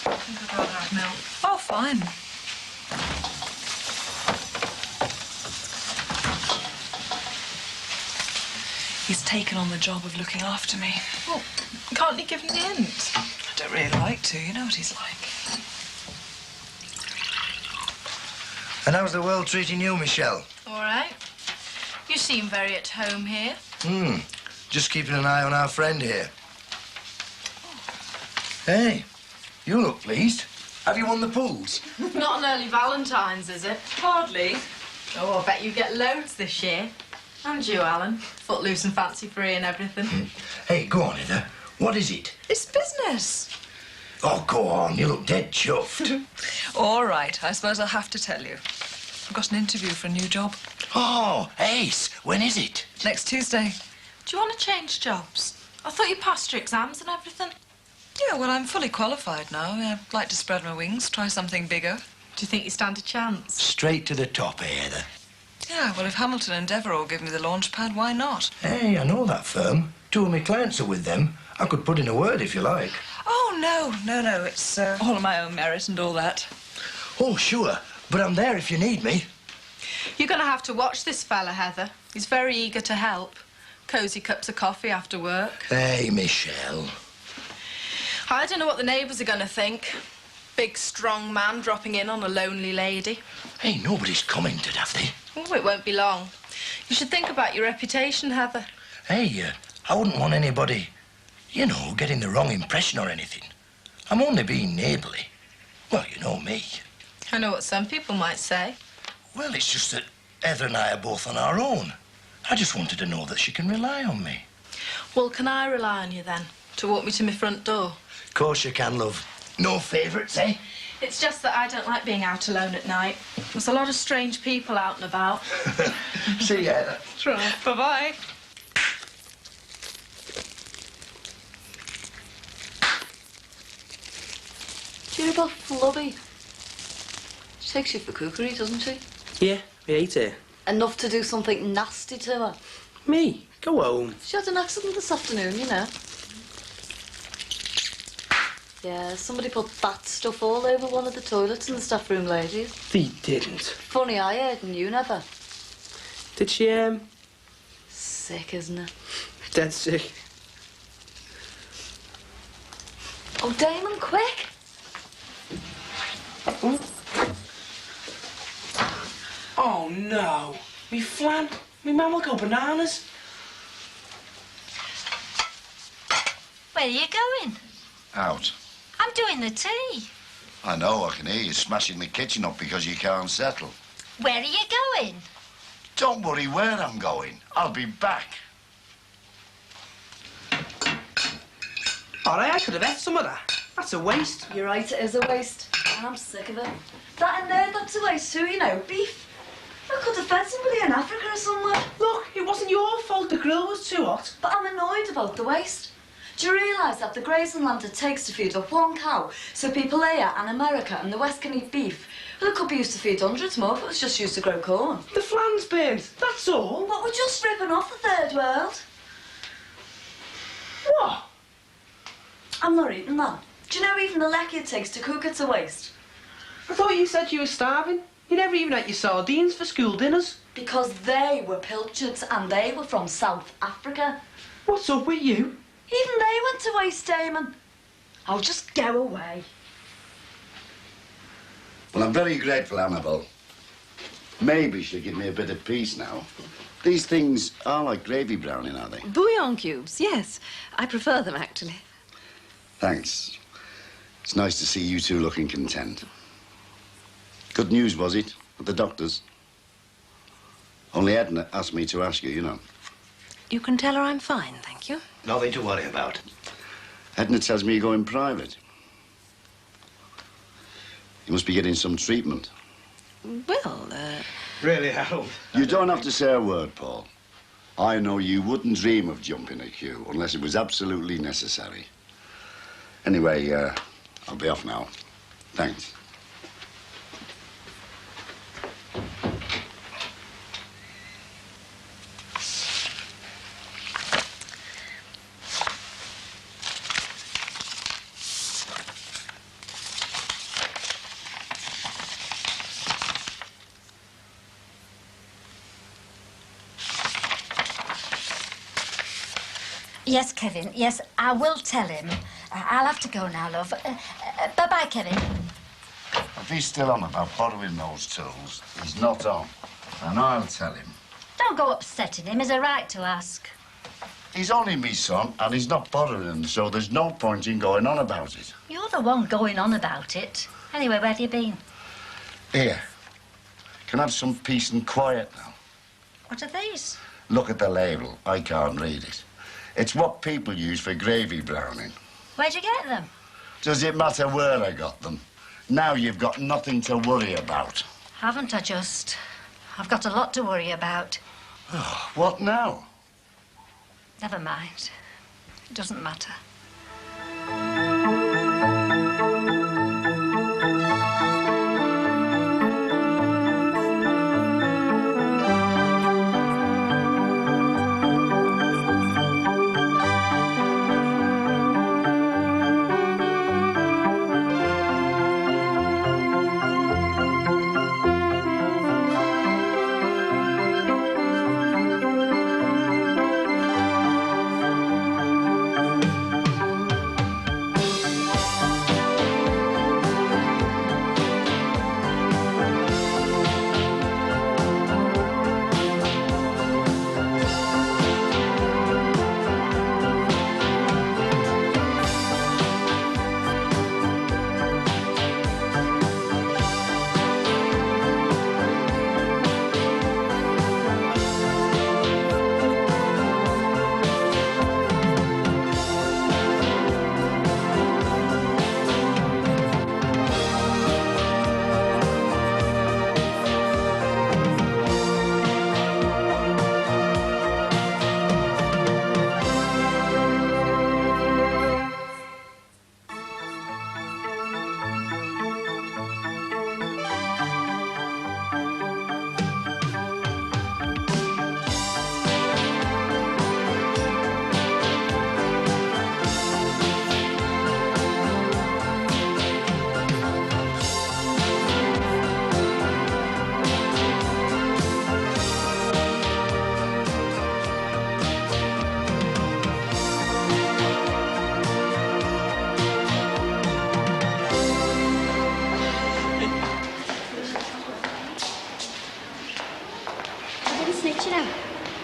I think I'd rather have milk. Oh, fine. He's taken on the job of looking after me. Well, can't you give him the hint? I don't really like to. You know what he's like. And how's the world treating you, Michelle? All right. You seem very at home here. Just keeping an eye on our friend here. Hey, you look pleased. Have you won the pools? Not an early Valentine's, is it? Hardly. Oh, I bet you get loads this year. And you, Alan. Footloose and fancy-free and everything. Hey, go on, Heather. What is it? It's business. Oh, go on. You look dead chuffed. All right, I suppose I'll have to tell you. I've got an interview for a new job. Oh, Ace. When is it? Next Tuesday. Do you want to change jobs? I thought you passed your exams and everything. Yeah, well, I'm fully qualified now. I'd like to spread my wings, try something bigger. Do you think you stand a chance? Straight to the top, eh, Heather? Yeah, well, if Hamilton and Devereux give me the launch pad, why not? Hey, I know that firm. 2 of my clients are with them. I could put in a word if you like. Oh, no. It's all on my own merit and all that. Oh, sure. But I'm there if you need me. You're going to have to watch this fella, Heather. He's very eager to help. Cosy cups of coffee after work. Hey, Michelle. I don't know what the neighbours are going to think. Big, strong man dropping in on a lonely lady. Hey, nobody's commented, have they? Oh, it won't be long. You should think about your reputation, Heather. Hey, I wouldn't want anybody, you know, getting the wrong impression or anything. I'm only being neighbourly. Well, you know me. I know what some people might say. Well, it's just that Heather and I are both on our own. I just wanted to know that she can rely on me. Well, can I rely on you, then, to walk me to my front door? Of course you can, love. No favourites, eh? It's just that I don't like being out alone at night. There's a lot of strange people out and about. See you, Heather. Right. Bye-bye. Do you know about Flubby? She takes you for cookery, doesn't she? Yeah, I hate her. Enough to do something nasty to her. Me? Go home. She had an accident this afternoon, you know. Yeah, somebody put that stuff all over one of the toilets in the staff room, ladies. They didn't. Funny, I heard, and you never. Did she, Sick, isn't it? Dead sick. Oh, Damon, quick! Oh, no. Me flan. Me mum will go bananas. Where are you going? Out. I'm doing the tea. I know, I can hear you smashing the kitchen up because you can't settle. Where are you going? Don't worry where I'm going. I'll be back. All right, I could have ate some of that. That's a waste. You're right, it is a waste. And I'm sick of it. That in there, that's a waste too, you know, beef. I could have fed somebody in Africa or somewhere. Look, it wasn't your fault the grill was too hot. But I'm annoyed about the waste. Do you realise that the grazing land it takes to feed up one cow, so people here and America and the West can eat beef, well, it could be used to feed hundreds more if it was just used to grow corn. The flan's burnt, that's all. But we're just ripping off the third world. What? I'm not eating that. Do you know even the lecky it takes to cook it's a waste? I thought you said you were starving. You never even ate your sardines for school dinners. Because they were pilchards and they were from South Africa. What's up with you? Even they went to waste, Damon. I'll just go away. Well, I'm very grateful, Annabelle. Maybe she'll give me a bit of peace now. These things are like gravy browning, are they? Bouillon cubes, yes. I prefer them, actually. Thanks. It's nice to see you two looking content. Good news, was it, at the doctor's? Only Edna asked me to ask you, you know. You can tell her I'm fine, thank you. Nothing to worry about. Edna tells me you're going private. You must be getting some treatment. Well, Really, Harold? You don't have to say a word, Paul. I know you wouldn't dream of jumping a queue unless it was absolutely necessary. Anyway, I'll be off now. Thanks. Yes, Kevin. Yes, I will tell him. I'll have to go now, love. Bye-bye, Kevin. If he's still on about borrowing those tools, he's not on. And I'll tell him. Don't go upsetting him. He's a right to ask. He's only me son, and he's not borrowing them, so there's no point in going on about it. You're the one going on about it. Anyway, where have you been? Here. Can I have some peace and quiet now? What are these? Look at the label. I can't read it. It's what people use for gravy browning. Where'd you get them? Does it matter where I got them? Now you've got nothing to worry about. Haven't I just? I've got a lot to worry about. Oh, what now? Never mind. It doesn't matter.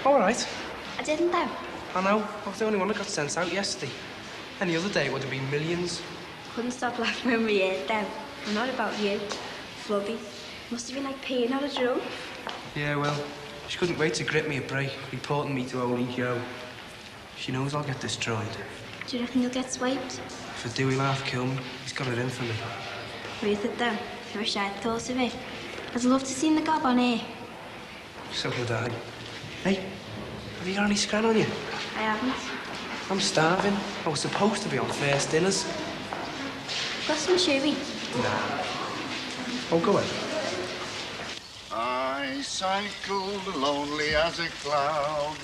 All right. I didn't though. I know. I was the only one that got sent out yesterday. Any other day it would have been millions. Couldn't stop laughing when we heard them. And not about you. Flubby. Must have been like peeing on a drum. Yeah, well, she couldn't wait to grip me a break, reporting me to Holy Joe. She knows I'll get destroyed. Do you reckon you'll get swiped? If I do, he'll half kill me. He's got it in for me. Worth it though. I wish I'd thought of it. I'd love to see the gob on here. So would I. Hey, have you got any scran on you? I haven't. I'm starving. I was supposed to be on first dinners. Got some chewy. Nah. Oh, go ahead. I cycled lonely as a cloud.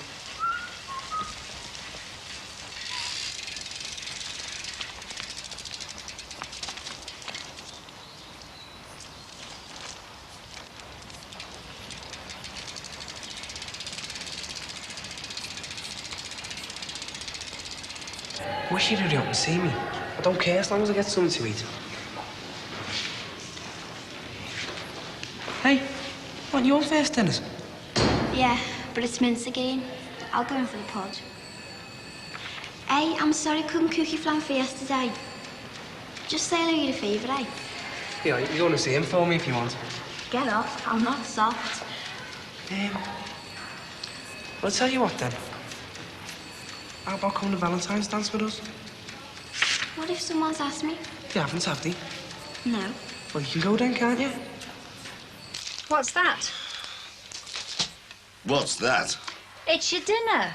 Wish you'd hurry up and see me. I don't care as long as I get something to eat. Hey, want your first dinners? Yeah, but it's mince again. I'll go in for the pod. Hey, I'm sorry I couldn't cook you flan for yesterday. Just say I'll do you a favour, eh? Yeah, you're going to see him for me if you want. Get off, I'm not soft. I'll tell you what then. How about coming to Valentine's dance with us? What if someone's asked me? They haven't, have they? No. Well, you can go then, can't you? What's that? What's that? It's your dinner.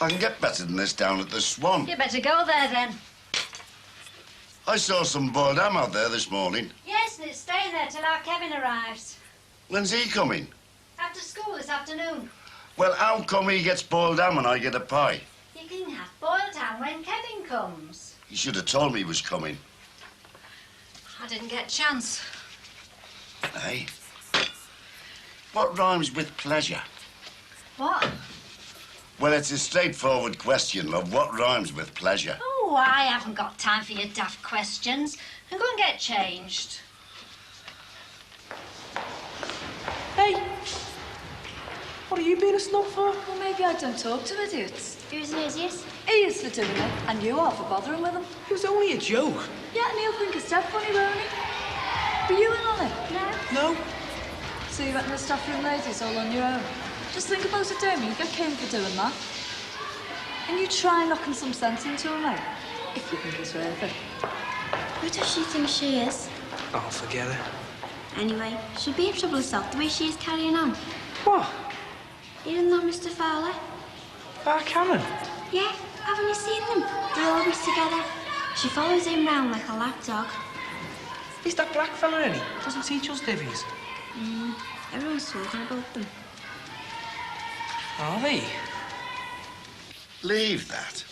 I can get better than this down at the Swan. You better go there then. I saw some boiled ham out there this morning. Yes, and it's staying there till our Kevin arrives. When's he coming? After school this afternoon. Well, how come he gets boiled ham and I get a pie? You can have boiled ham when Kevin comes. He should have told me he was coming. I didn't get a chance. Hey? What rhymes with pleasure? What? Well, it's a straightforward question, love. What rhymes with pleasure? Oh, I haven't got time for your daft questions. And go and get changed. Hey! What are you being a snob for? Well, maybe I don't talk to idiots. Who's an idiot? He is for doing it, and you are for bothering with him. It was only a joke. Yeah, and he'll think it's dead funny, won't he? Were you in on it? No. No. So you went in the staff room ladies all on your own? Just think about it, Damien. You get caned for doing that. And you try knocking some sense into him, mate, if you think it's worth it. Who does she think she is? Oh, forget her. Anyway, she'd be in trouble herself the way she is carrying on. What? You didn't know Mr. Fowler? Karen? Yeah, haven't you seen them? They're always together. She follows him round like a lap dog. Is that black fella any? Doesn't teach us divvies. Everyone's talking about them. Are they? Leave that.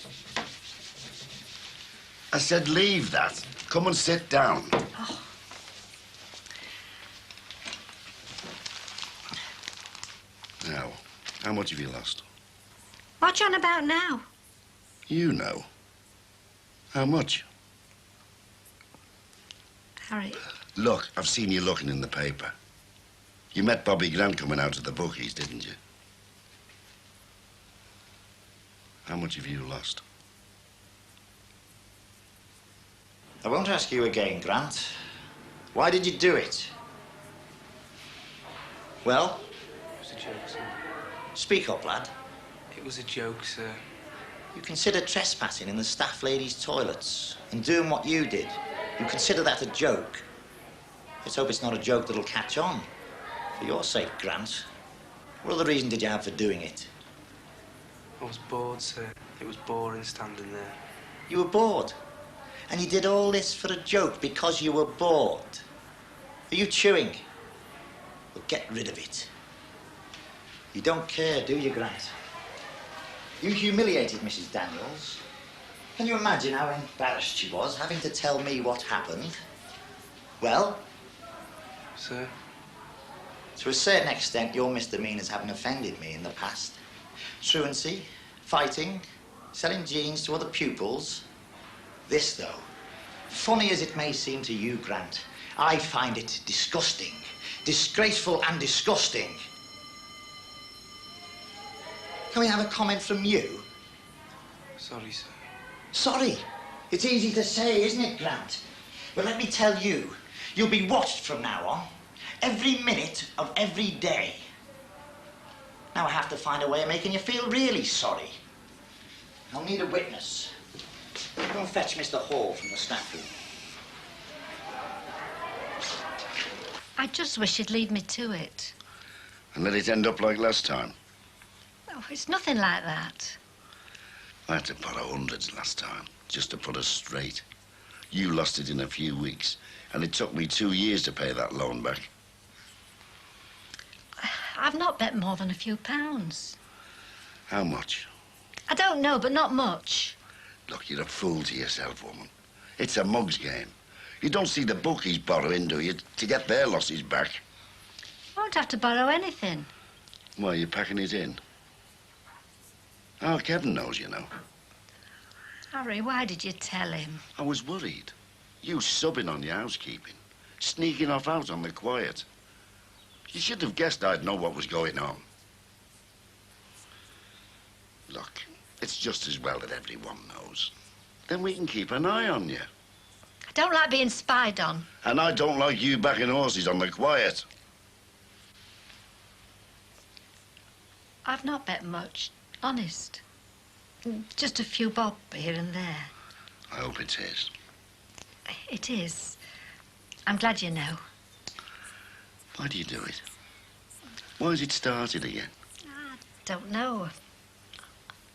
I said leave that. Come and sit down. Oh. Now, how much have you lost? What you on about now? You know. How much? Harry. Look, I've seen you looking in the paper. You met Bobby Grant coming out of the bookies, didn't you? How much have you lost? I won't ask you again, Grant. Why did you do it? Well? It was a joke, sir. Speak up, lad. It was a joke, sir. You consider trespassing in the staff ladies' toilets and doing what you did. You consider that a joke. Let's hope it's not a joke that'll catch on. For your sake, Grant. What other reason did you have for doing it? I was bored, sir. It was boring standing there. You were bored. And you did all this for a joke because you were bored. Are you chewing? Well, get rid of it. You don't care, do you, Grant? You humiliated Mrs. Daniels. Can you imagine how embarrassed she was having to tell me what happened? Well? Sir? To a certain extent, your misdemeanors haven't offended me in the past. Truancy, fighting, selling jeans to other pupils. This, though, funny as it may seem to you, Grant, I find it disgusting. Disgraceful and disgusting. Can we have a comment from you? Sorry, sir. Sorry. It's easy to say, isn't it, Grant? But let me tell you, you'll be watched from now on. Every minute of every day. Now I have to find a way of making you feel really sorry. I'll need a witness. Go and fetch Mr. Hall from the staff room. I just wish you'd lead me to it. And let it end up like last time. Oh, it's nothing like that. I had to borrow hundreds last time, just to put us straight. You lost it in a few weeks, and it took me 2 years to pay that loan back. I've not bet more than a few pounds. How much? I don't know, but not much. Look, you're a fool to yourself, woman. It's a mug's game. You don't see the bookies borrowing, do you, to get their losses back? I won't have to borrow anything. Why, are you packing it in? Oh, Kevin knows, you know. Harry, why did you tell him? I was worried. You subbing on your housekeeping, sneaking off out on the quiet. You should have guessed I'd know what was going on. Look, it's just as well that everyone knows. Then we can keep an eye on you. I don't like being spied on. And I don't like you backing horses on the quiet. I've not bet much, honest. Just a few bob here and there. I hope it is. It is. I'm glad you know. Why do you do it? Why has it started again? I don't know.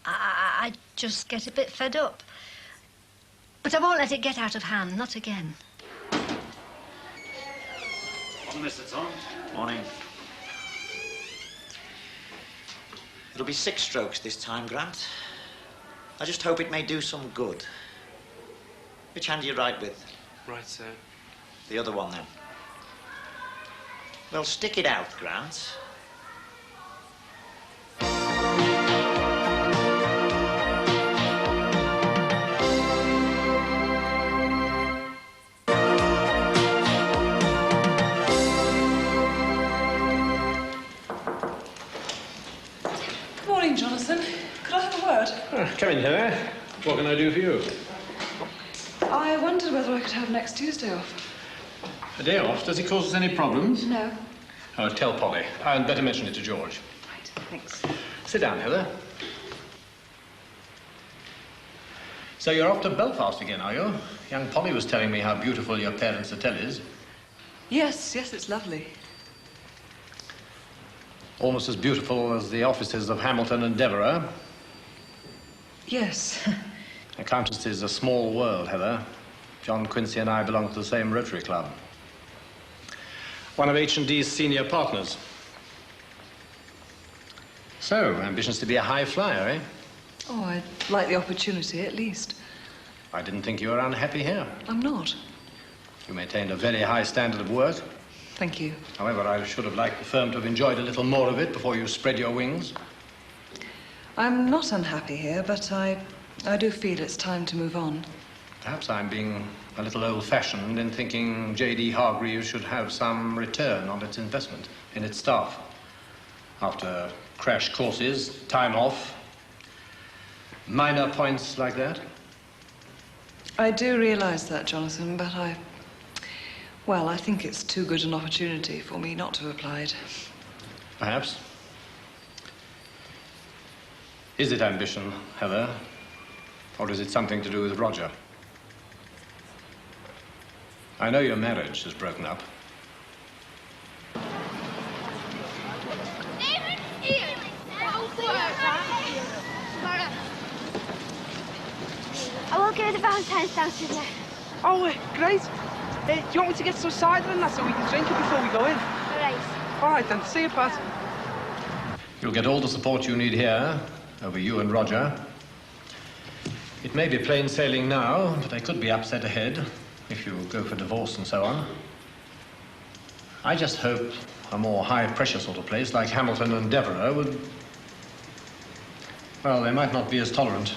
I just get a bit fed up. But I won't let it get out of hand, not again. Morning, Mr. Tom. Morning. It'll be 6 strokes this time, Grant. I just hope it may do some good. Which hand do you write with? Right, sir. The other one, then. Well, stick it out, Grant. Come in, Heather. What can I do for you? I wondered whether I could have next Tuesday off. A day off? Does it cause us any problems? No. Oh, tell Polly. I'd better mention it to George. Right, thanks. Sit down, Heather. So you're off to Belfast again, are you? Young Polly was telling me how beautiful your parents' hotel is. Yes, it's lovely. Almost as beautiful as the offices of Hamilton and Devereux. Yes. Accountants is a small world, Heather. John Quincy and I belong to the same Rotary Club. One of H&D's senior partners. So, ambitions to be a high flyer, eh? Oh, I'd like the opportunity, at least. I didn't think you were unhappy here. I'm not. You maintained a very high standard of work. Thank you. However, I should have liked the firm to have enjoyed a little more of it before you spread your wings. I'm not unhappy here, but I do feel it's time to move on. Perhaps I'm being a little old-fashioned in thinking J.D. Hargreaves should have some return on its investment in its staff. After crash courses, time off, minor points like that. I do realise that, Jonathan, but I think it's too good an opportunity for me not to have applied. Perhaps. Is it ambition, Heather? Or is it something to do with Roger? I know your marriage is broken up. I will go to Valentine's dance with you. Oh, great. Do you want me to get some cider and that so we can drink it before we go in? All right. All right, then. See you, Pat. You'll get all the support you need here, over you and Roger. It may be plain sailing now, but they could be upset ahead if you go for divorce and so on. I just hope a more high-pressure sort of place like Hamilton and Devereux would... Well, they might not be as tolerant.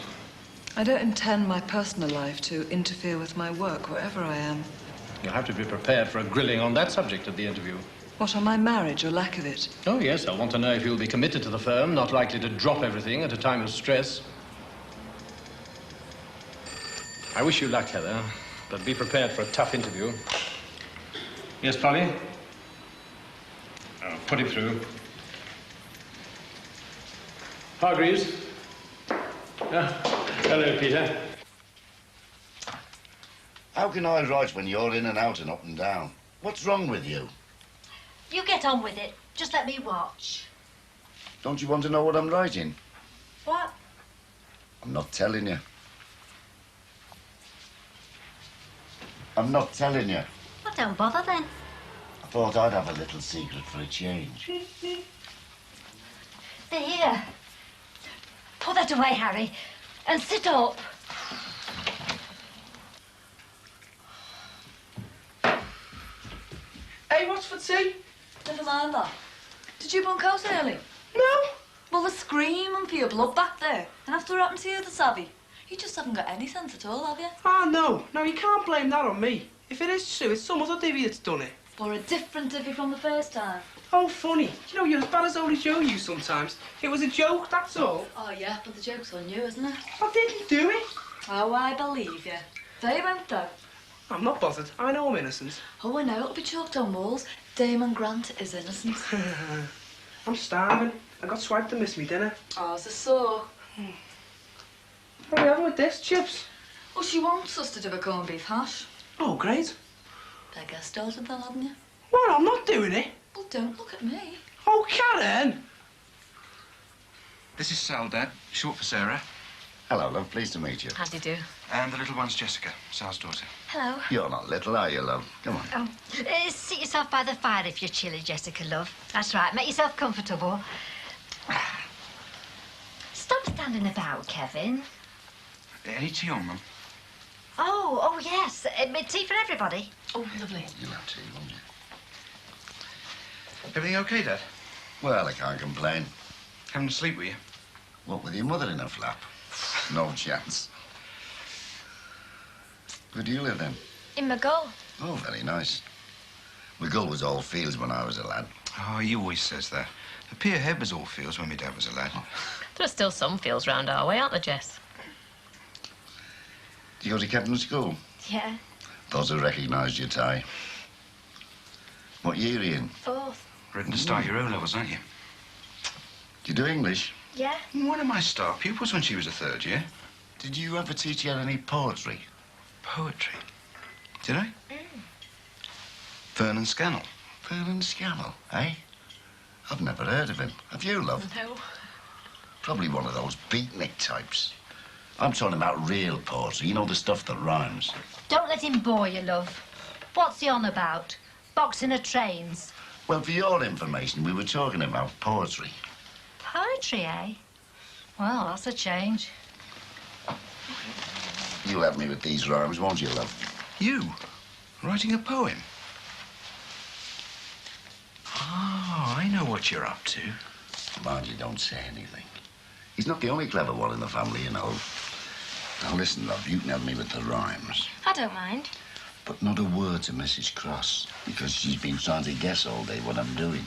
I don't intend my personal life to interfere with my work, wherever I am. You'll have to be prepared for a grilling on that subject at the interview. What, on my marriage or lack of it? Oh, yes, I'll want to know if you'll be committed to the firm, not likely to drop everything at a time of stress. I wish you luck, Heather, but be prepared for a tough interview. Yes, Polly? Oh, put him through. Hargreaves? Hello, Peter. How can I write when you're in and out and up and down? What's wrong with you? You get on with it. Just let me watch. Don't you want to know what I'm writing? What? I'm not telling you. I'm not telling you. Well, don't bother then. I thought I'd have a little secret for a change. Here. Put that away, Harry, and sit up. Hey, what's for tea? Never mind that. Did you bunk out early? No. Well, they're screaming for your blood back there. And after what happened to you, the savvy, you just haven't got any sense at all, have you? Ah, no. No, you can't blame that on me. If it is true, it's some other divvy that's done it. Or a different divvy from the first time. Oh, funny. You know, you're as bad as only Joe you sometimes. It was a joke, that's all. Oh, yeah, but the joke's on you, isn't it? I didn't do it. Oh, I believe you. They won't, though. I'm not bothered. I know I'm innocent. Oh, I know. It'll be chalked on walls. Damon Grant is innocent. I'm starving. I got swiped to miss me dinner. Oh, it's a sore. What are we having with this, chips? Oh, she wants us to do a corned beef hash. Oh, great. Beggar started that, haven't you? Well, I'm not doing it. Well, don't look at me. Oh, Karen! This is Sal, Dad. Short for Sarah. Hello, love. Pleased to meet you. How do you do? And the little one's Jessica, Sal's daughter. Hello. You're not little, are you, love? Come on. Oh, sit yourself by the fire if you're chilly, Jessica, love. That's right. Make yourself comfortable. Stop standing about, Kevin. Any tea on, Mum? Oh, yes. Tea for everybody. Oh, lovely. You'll have tea, won't you? Everything okay, Dad? Well, I can't complain. Having a sleep with you? What, with your mother in her flap? No chance. Where do you live, then? In McGull. Oh, very nice. McGull was all fields when I was a lad. Oh, he always says that. The Pier Head was all fields when my dad was a lad. There are still some fields round our way, aren't there, Jess? Do you go to Captain School? Yeah. Thought I recognised your tie. What year are you in? Fourth. Ready to start your O-levels, aren't you? Do you do English? Yeah. One of my star pupils when she was a third year. Did you ever teach her any poetry? Poetry? Did I? Vernon Scannell. Vernon Scannell, eh? I've never heard of him. Have you, love? No. Probably one of those beatnik types. I'm talking about real poetry, you know, the stuff that rhymes. Don't let him bore you, love. What's he on about? Boxing of trains? Well, for your information, we were talking about poetry. Poetry, eh? Well, that's a change. You'll help me with these rhymes, won't you, love? You? Writing a poem? Oh, I know what you're up to. Mind you don't say anything. He's not the only clever one in the family, you know. Now, listen, love, you can help me with the rhymes. I don't mind. But not a word to Mrs. Cross, because she's been trying to guess all day what I'm doing.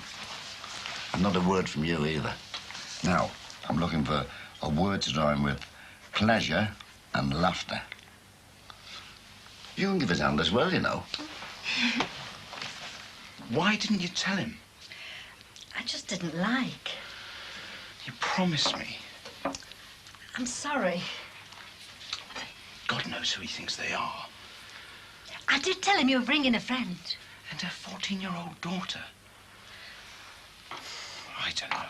And not a word from you either. Now, I'm looking for a word to rhyme with pleasure and laughter. You can give us a hand as well, you know. Why didn't you tell him? I just didn't like. You promised me. I'm sorry. God knows who he thinks they are. I did tell him you were bringing a friend. And a 14-year-old daughter. I don't know.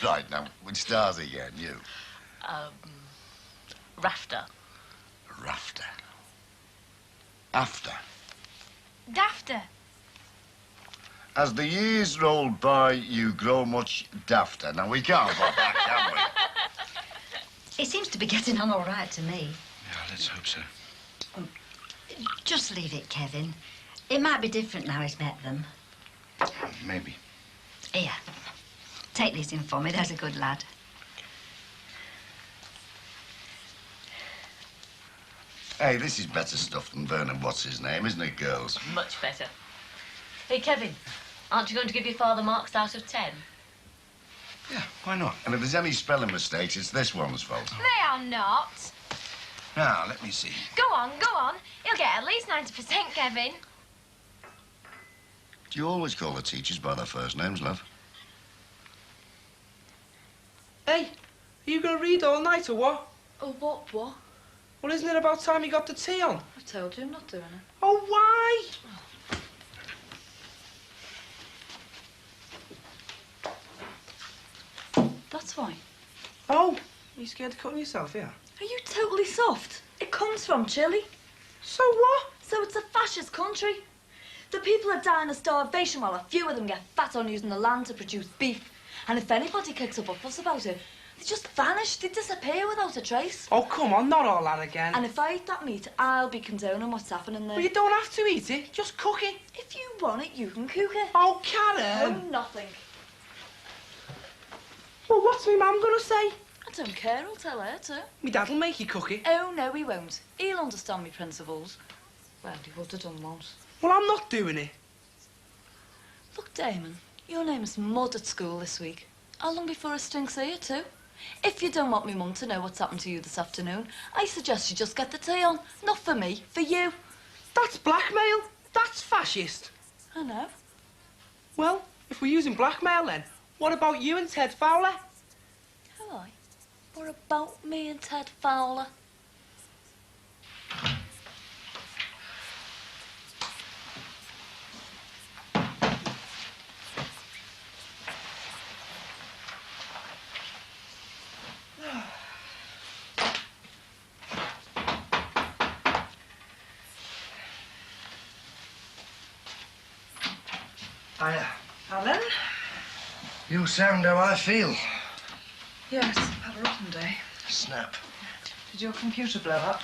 Right, now, which stars again, you? Rafter. Rafter. After. Dafter. As the years roll by, you grow much dafter. Now, we can't go back, can we? He seems to be getting on all right to me. Yeah, let's hope so. Just leave it, Kevin. It might be different now he's met them. Maybe. Here, take these in for me. There's a good lad. Hey, this is better stuff than Vernon what's-his-name, isn't it, girls? Much better. Hey, Kevin, aren't you going to give your father marks out of 10? Yeah, why not? And if there's any spelling mistakes, it's this one's fault. They are not. Now, let me see. Go on, go on. You'll get at least 90%, Kevin. Do you always call the teachers by their first names, love? Hey, are you going to read all night or what? Oh, what? Well, isn't it about time you got the tea on? I told you I'm not doing it. Oh, why? That's why. Oh, are you scared of cutting yourself, yeah? Are you totally soft? It comes from Chile. So what? So it's a fascist country. The people are dying of starvation while a few of them get fat on using the land to produce beef. And if anybody kicks up a fuss about it, they just vanish. They disappear without a trace. Oh, come on, not all that again. And if I eat that meat, I'll be condoning what's happening there. Well, you don't have to eat it. Just cook it. If you want it, you can cook it. Oh, Karen. No, nothing. Well, what's my mum going to say? I don't care. I'll tell her to. My dad'll make you cook it. Oh, no, he won't. He'll understand me principles. Well, he would have done once. Well, I'm not doing it. Look, Damon, your name is Mud at school this week. How long before it stinks here, too? If you don't want me mum to know what's happened to you this afternoon, I suggest you just get the tea on. Not for me, for you. That's blackmail. That's fascist. I know. Well, if we're using blackmail then, what about you and Ted Fowler? Who I? What about me and Ted Fowler? Hiya. Alan? You sound how I feel. Yes, I've had a rotten day. Snap. Did your computer blow up?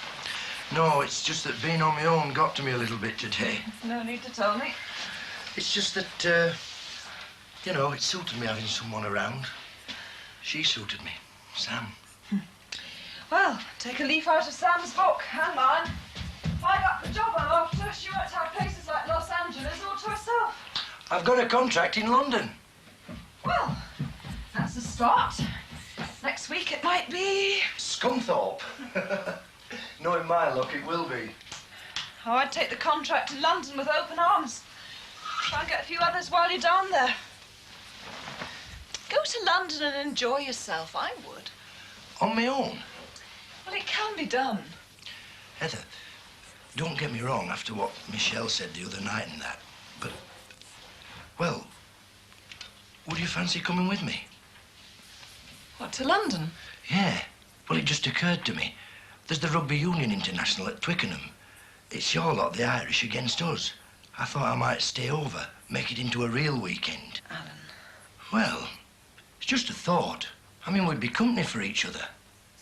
No, it's just that being on my own got to me a little bit today. No need to tell me. It's just that, you know, it suited me having someone around. She suited me. Sam. Well, take a leaf out of Sam's book and mine. If I got the job I'm after, she won't have places like Los Angeles all to herself. I've got a contract in London. Well, that's a start. Next week it might be. Scunthorpe. Knowing my luck, it will be. Oh, I'd take the contract to London with open arms. Try and get a few others while you're down there. Go to London and enjoy yourself, I would. On my own. Well, it can be done. Heather, don't get me wrong after what Michelle said the other night and that, but, well, would you fancy coming with me? What, to London? Yeah. Well, it just occurred to me. There's the Rugby Union International at Twickenham. It's your lot, the Irish, against us. I thought I might stay over, make it into a real weekend. Alan. Well, it's just a thought. I mean, we'd be company for each other.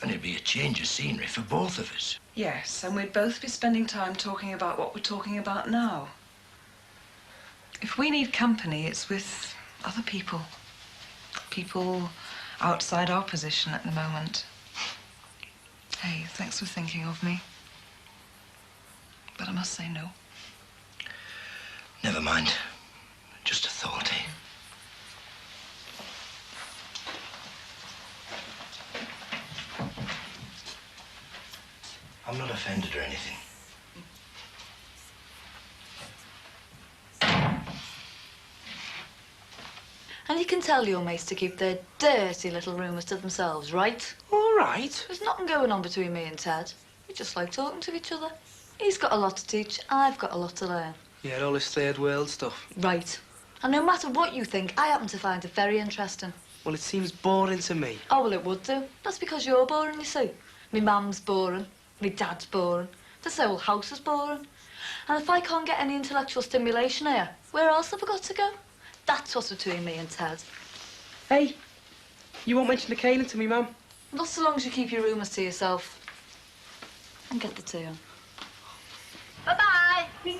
And it'd be a change of scenery for both of us. Yes, and we'd both be spending time talking about what we're talking about now. If we need company, it's with other people. People outside our position at the moment. Hey, thanks for thinking of me. But I must say no. Never mind. Just a thought, eh? I'm not offended or anything. And you can tell your mates to keep their dirty little rumours to themselves, right? All right. There's nothing going on between me and Ted. We just like talking to each other. He's got a lot to teach, I've got a lot to learn. Yeah, all this third world stuff. Right. And no matter what you think, I happen to find it very interesting. Well, it seems boring to me. Oh, well, it would do. That's because you're boring, you see. Me mum's boring. Me dad's boring. This whole house is boring. And if I can't get any intellectual stimulation here, where else have I got to go? That's what's between me and Ted. Hey, you won't mention the caning to me, Mum? Not so long as you keep your rumours to yourself. And get the tea on. Bye-bye.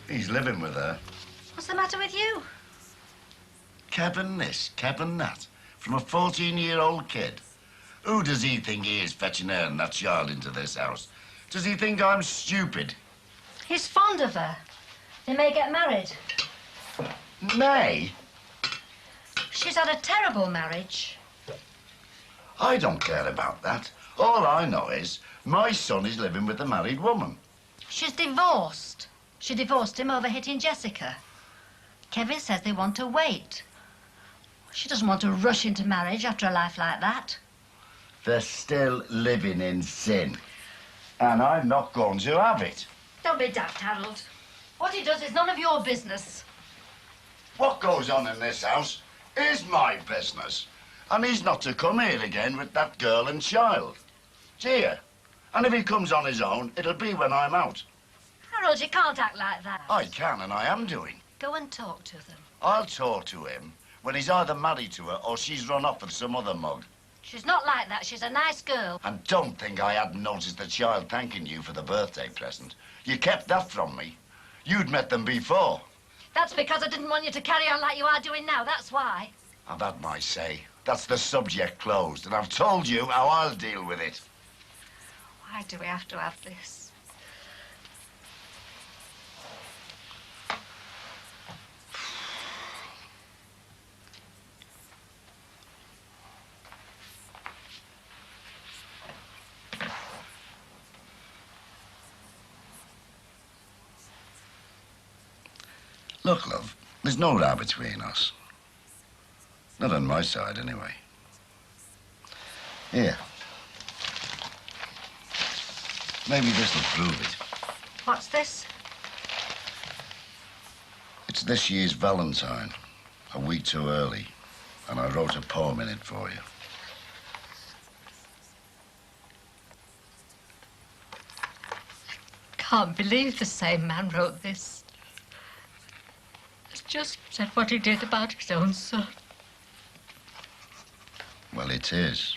He's living with her. What's the matter with you? Kevin this, Kevin that. From a 14-year-old kid. Who does he think he is fetching her and that child into this house? Does he think I'm stupid? He's fond of her. They may get married. May? She's had a terrible marriage. I don't care about that. All I know is my son is living with a married woman. She's divorced. She divorced him over hitting Jessica. Kevin says they want to wait. She doesn't want to rush into marriage after a life like that. They're still living in sin. And I'm not going to have it. Don't be daft, Harold. What he does is none of your business. What goes on in this house is my business. And he's not to come here again with that girl and child. Dear. And if he comes on his own, it'll be when I'm out. Harold, you can't act like that. I can, and I am doing. Go and talk to them. I'll talk to him when he's either married to her or she's run off with some other mug. She's not like that. She's a nice girl. And don't think I hadn't noticed the child thanking you for the birthday present. You kept that from me. You'd met them before. That's because I didn't want you to carry on like you are doing now. That's why. I've had my say. That's the subject closed, and I've told you how I'll deal with it. Why do we have to have this? Look, love, there's no row between us. Not on my side, anyway. Here. Maybe this'll prove it. What's this? It's this year's Valentine, a week too early, and I wrote a poem in it for you. Can't believe the same man wrote this. It's just said what he did about his own son. Well, it is.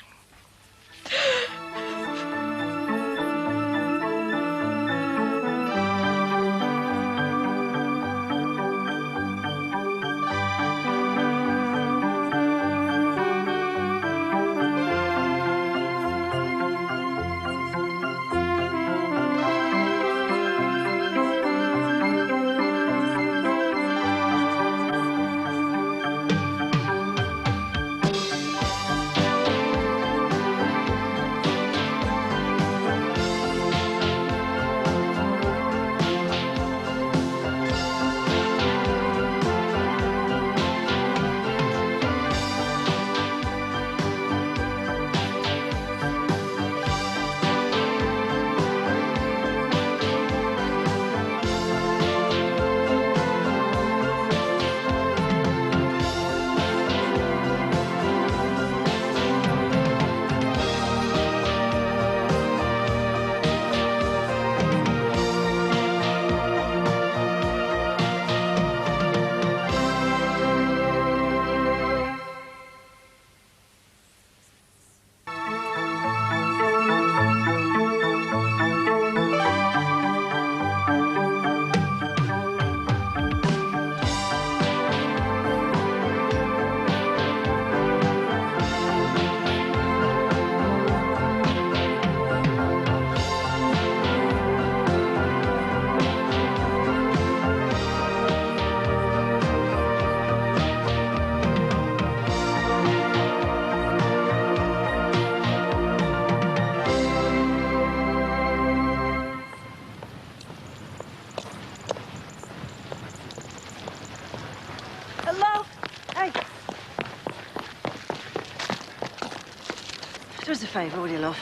Do us a favour, will you, love?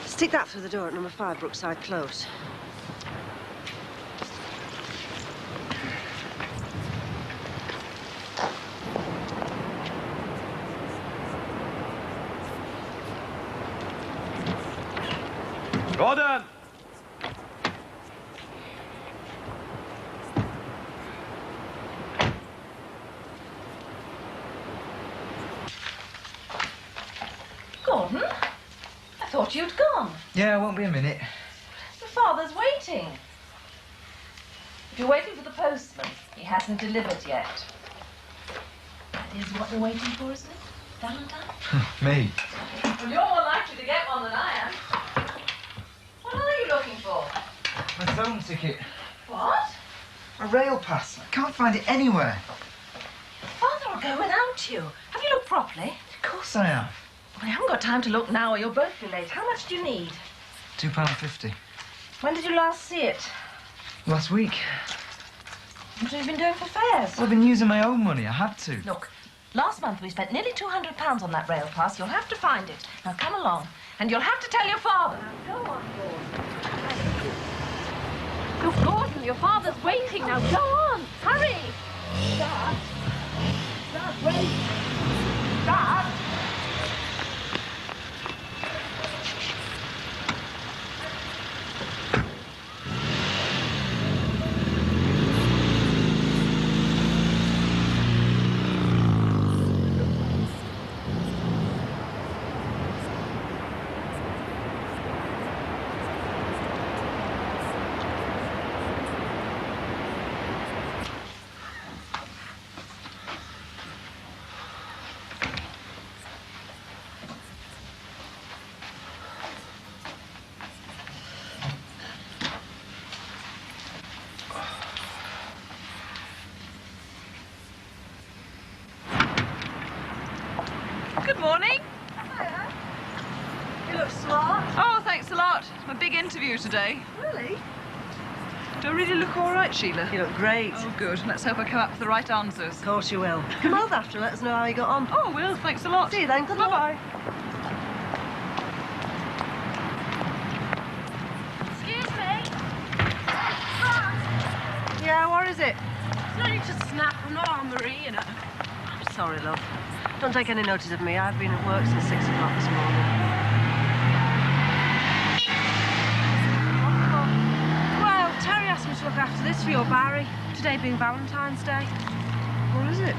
Stick that through the door at number 5 Brookside Close. Gordon! Gordon? I thought you'd gone. Yeah, it won't be a minute. Your father's waiting. If you're waiting for the postman, he hasn't delivered yet. That is what you're waiting for, isn't it? Valentine? Me? Well, you're more likely to get one than I am. What are you looking for? My phone ticket. What? A rail pass. I can't find it anywhere. Father will go without you. Have you looked properly? Of course I have. Well, I haven't got time to look now or you'll both be late. How much do you need? £2.50. When did you last see it? Last week. What have you been doing for fares? Well, I've been using my own money. I had to. Look, last month we spent nearly £200 on that rail pass. You'll have to find it. Now come along. And you'll have to tell your father. Now go on, Gordon. Look, Gordon, your father's waiting. Now go on. Hurry. Dad. Dad, wait. Dad. Good morning. Hiya. You look smart. Oh, thanks a lot. My big interview today. Really? Do I really look all right, Sheila? You look great. Oh, good. Let's hope I come up with the right answers. Of course you will. Come over after and let us know how you got on. Oh, will. Thanks a lot. See you then. Good luck. Bye-bye. Excuse me. Yeah, what is it? No need to snap. I'm not Anne-Marie, you know. I'm sorry, love. Don't take any notice of me. I've been at work since 6 o'clock this morning. Well, Terry asked me to look after this for your Barry. Today being Valentine's Day. What is it?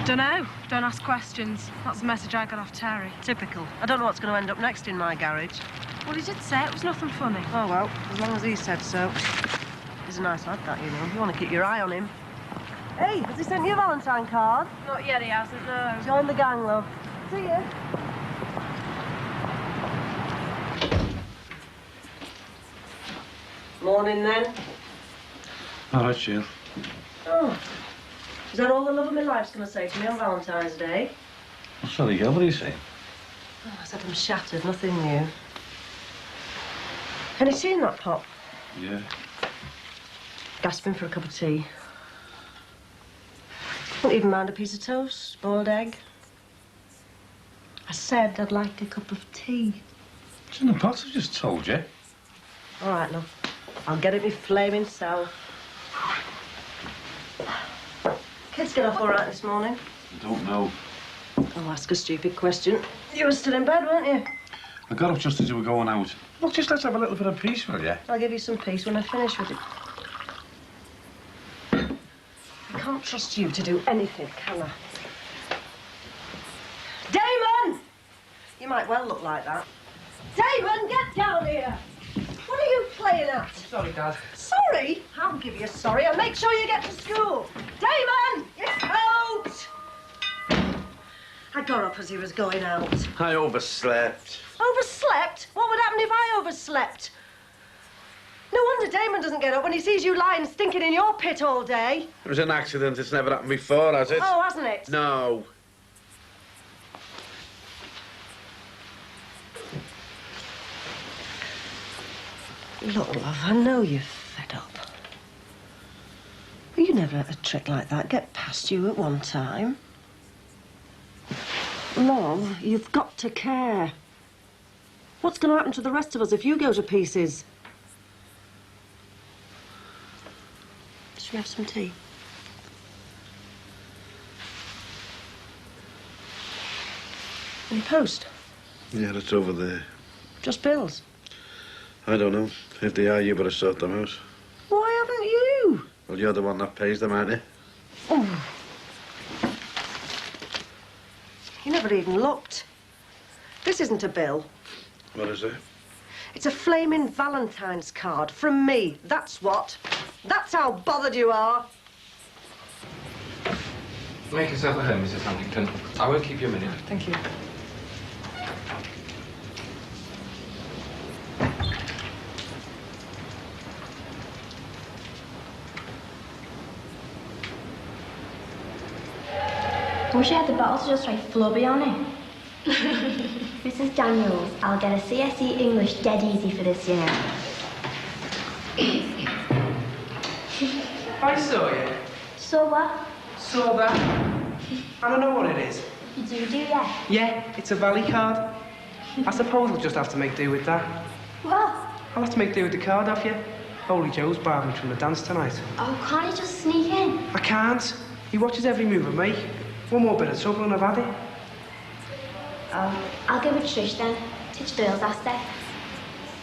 Dunno. Don't ask questions. That's the message I got off Terry. Typical. I don't know what's going to end up next in my garage. Well, he did say it was nothing funny. Oh, well, as long as he said so. He's a nice lad, that, you know. You want to keep your eye on him. Hey, has he sent you a Valentine card? Not yet, he hasn't, no. Join the gang, love. See you. Morning, then. All right, Jill. Oh. Is that all the love of my life's going to say to me on Valentine's Day? Oh, sorry, girl, what do you say? Oh, I said I'm shattered, nothing new. Any tea in that pot? Yeah. Gasping for a cup of tea. Wouldn't even mind a piece of toast, boiled egg. I said I'd like a cup of tea. It's in the pot, I've just told you. All right, love. I'll get it me flaming self. Kids get off all right this morning? I don't know. I'll ask a stupid question. You were still in bed, weren't you? I got up just as you were going out. Look, just let's have a little bit of peace, will you? I'll give you some peace when I finish with it. I can't trust you to do anything, can I? Damon! You might well look like that. Damon, get down here! What are you playing at? Sorry, Dad. Sorry? I'll give you sorry and make sure you get to school. Damon! Your coat! I got up as he was going out. I overslept. Overslept? What would happen if I overslept? No wonder Damon doesn't get up when he sees you lying stinking in your pit all day. It was an accident. It's never happened before, has it? Oh, hasn't it? No. Look, love, I know you're fed up. But you never let a trick like that get past you at one time. Love, you've got to care. What's going to happen to the rest of us if you go to pieces? Should we have some tea? Any post? Yeah, it's over there. Just bills? I don't know. If they are, you better sort them out. Why haven't you? Well, you're the one that pays them, aren't you? Oh. You never even looked. This isn't a bill. What is it? It's a flaming Valentine's card from me. That's what. That's how bothered you are. Make yourself at home, Mrs. Huntington. I won't keep you a minute. Thank you. I wish I had the bottle to just write Flubby on it. Mrs. Daniels, I'll get a CSE English dead easy for this, you know. I saw you. So what? Saw that. I don't know what it is. You do, yeah? Yeah, it's a Valley card. I suppose we'll just have to make do with that. What? I'll have to make do with the card off you. Holy Joe's barred me from the dance tonight. Oh, can't you just sneak in? I can't. He watches every move of me. One more bit of trouble and I've had it. Oh, I'll go with Trish then. Titch Doyle's asked her.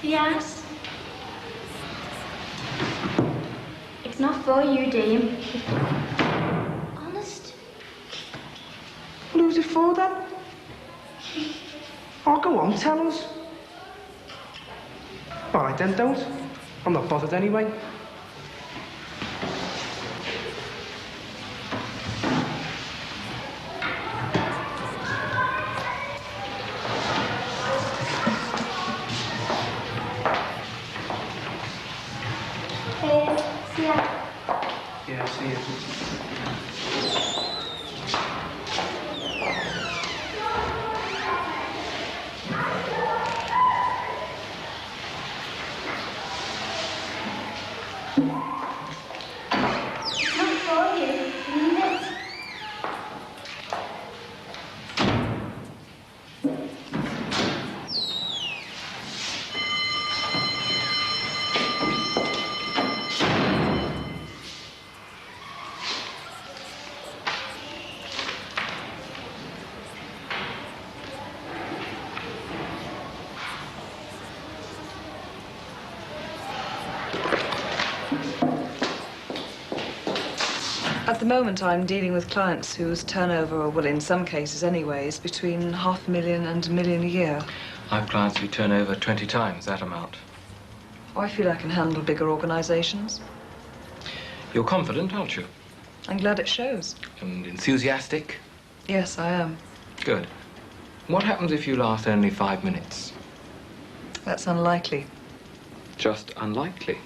Yes? It's not for you, Dame. Honest? Well, who's it for then? Oh, go on, tell us. All right then, don't. I'm not bothered anyway. See ya. Yeah, see you. It's not for you. Leave it. At the moment, I'm dealing with clients whose turnover, well, in some cases anyway, is between $500,000 and $1 million a year. I have clients who turn over 20 times that amount. Oh, I feel I can handle bigger organizations. You're confident, aren't you? I'm glad it shows. And enthusiastic? Yes, I am. Good. What happens if you last only 5 minutes? That's unlikely. Just unlikely.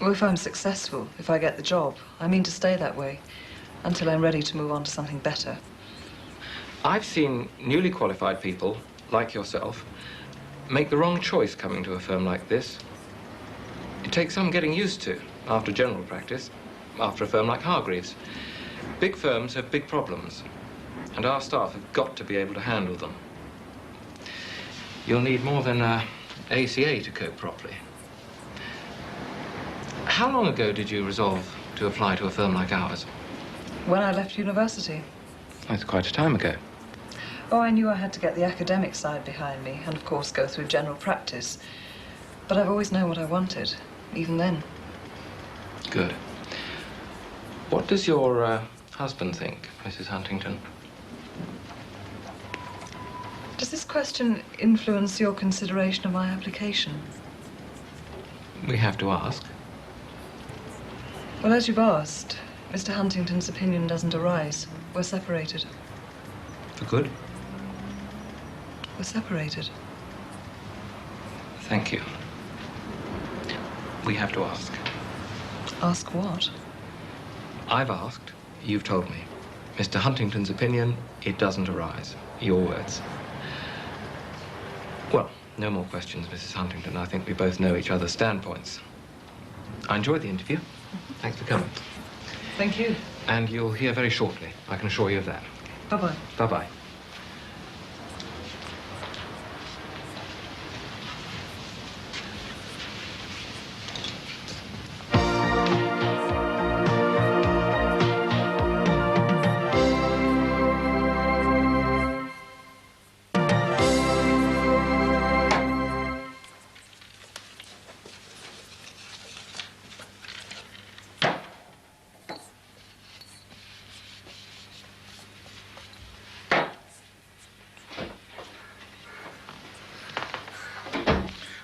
Well, if I'm successful, if I get the job, I mean to stay that way until I'm ready to move on to something better. I've seen newly qualified people, like yourself, make the wrong choice coming to a firm like this. It takes some getting used to after general practice, after a firm like Hargreaves. Big firms have big problems, and our staff have got to be able to handle them. You'll need more than ACA to cope properly. How long ago did you resolve to apply to a firm like ours? When I left university. That's quite a time ago. Oh, I knew I had to get the academic side behind me and, of course, go through general practice. But I've always known what I wanted, even then. Good. What does your husband think, Mrs. Huntington? Does this question influence your consideration of my application? We have to ask. Well, as you've asked, Mr. Huntington's opinion doesn't arise. We're separated. For good? We're separated. Thank you. We have to ask. Ask what? I've asked, you've told me. Mr. Huntington's opinion, it doesn't arise. Your words. Well, no more questions, Mrs. Huntington. I think we both know each other's standpoints. I enjoyed the interview. Thanks for coming. Thank you. And you'll hear very shortly. I can assure you of that. Bye-bye. Bye-bye.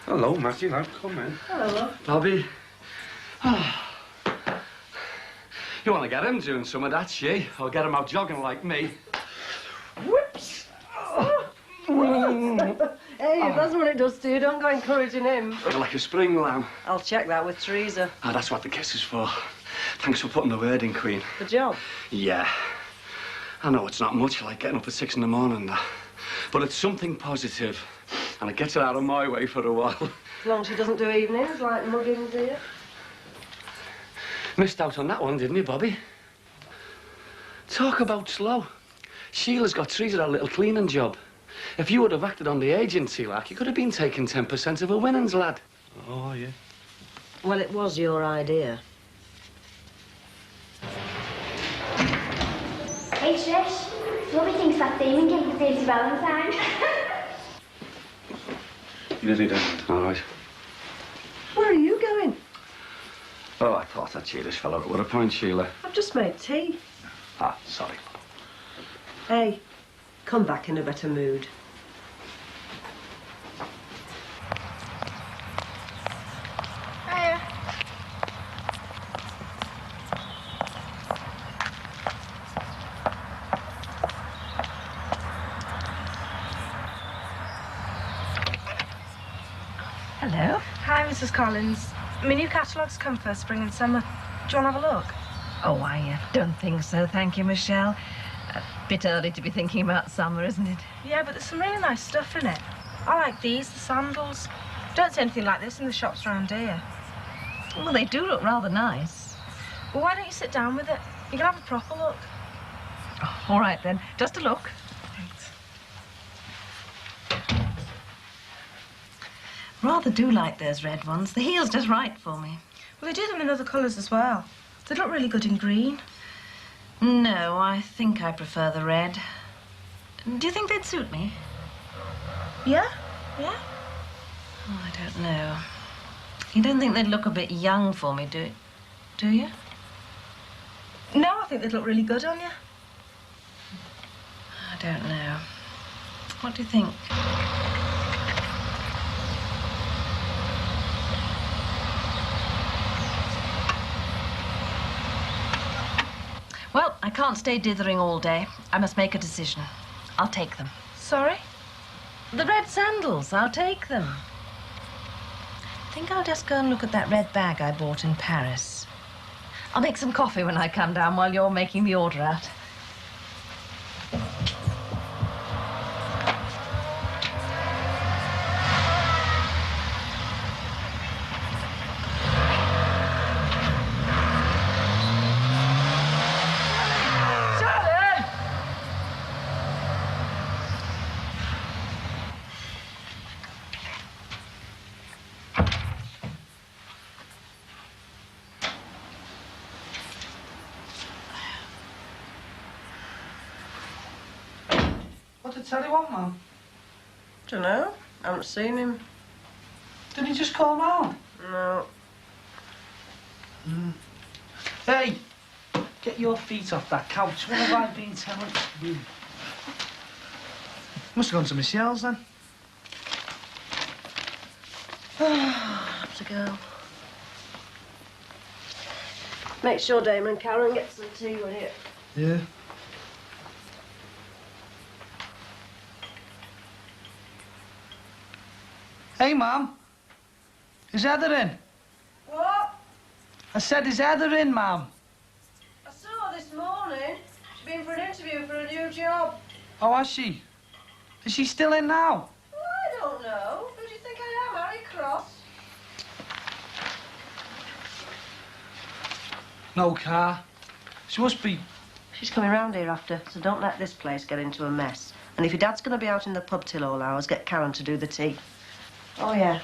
Hello, Matthew. Lad. Come in. Hello, love. Bobby. You want to get him doing some of that, she? Or get him out jogging like me? Whoops! Hey, if that's what it does to you, don't go encouraging him. Like a spring lamb. I'll check that with Teresa. Ah, that's what the kiss is for. Thanks for putting the word in, Queen. The job? Yeah. I know it's not much like getting up at 6 in the morning, but it's something positive, and it gets it out of my way for a while. As long as she doesn't do evenings like muggins here. Missed out on that one, didn't you, Bobby? Talk about slow. Sheila's got Teresa that little cleaning job. If you would have acted on the agency, like, you could have been taking 10% of her winnings, lad. Oh, yeah. Well, it was your idea. Hey, Trish. Nobody thinks that Damon cake is Dave's Valentine. You really don't. All right. Where are you going? Oh, I thought I'd cheer this fellow. What a point, Sheila. I've just made tea. Ah, sorry. Hey, come back in a better mood. Hiya. Hello. Hi, Mrs. Collins. My new catalogue's come for spring and summer. Do you want to have a look? Oh, I don't think so, thank you, Michelle. A bit early to be thinking about summer, isn't it? Yeah, but there's some really nice stuff in it. I like these, the sandals. Don't see anything like this in the shops around here. Well, they do look rather nice. Well, why don't you sit down with it? You can have a proper look. Oh, all right, then. Just a look. Rather do like those red ones. The heel's just right for me. Well, they do them in other colours as well. They look really good in green. No, I think I prefer the red. Do you think they'd suit me? Yeah? Yeah? Oh, I don't know. You don't think they'd look a bit young for me, do you? No, I think they'd look really good on you. I don't know. What do you think? Well, I can't stay dithering all day. I must make a decision. I'll take them. Sorry? The red sandals, I'll take them. I think I'll just go and look at that red bag I bought in Paris. I'll make some coffee when I come down while you're making the order out. What did Terry want, Mum? Dunno. Haven't seen him. Did he just call round? No. Hey, get your feet off that couch. What have I been telling you? Must have gone to Michelle's then. Have to go. Make sure Damon Karen gets some tea with you. Yeah. Hey, Mum. Is Heather in? What? I said, is Heather in, Mum? I saw her this morning. She's been for an interview for a new job. Oh, has she? Is she still in now? Well, I don't know. Who do you think I am, Harry Cross? No car. She must be... She's coming round here after, so don't let this place get into a mess. And if your dad's going to be out in the pub till all hours, get Karen to do the tea. Oh, yeah.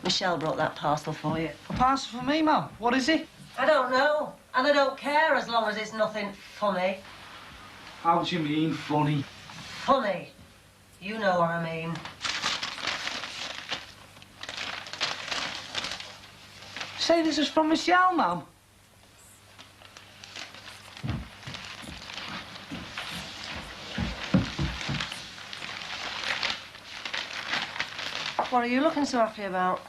Michelle brought that parcel for you. A parcel for me, Mum? What is it? I don't know. And I don't care as long as it's nothing funny. How do you mean, funny? Funny. You know what I mean. Say this is from Michelle, Mum. What are you looking so happy about?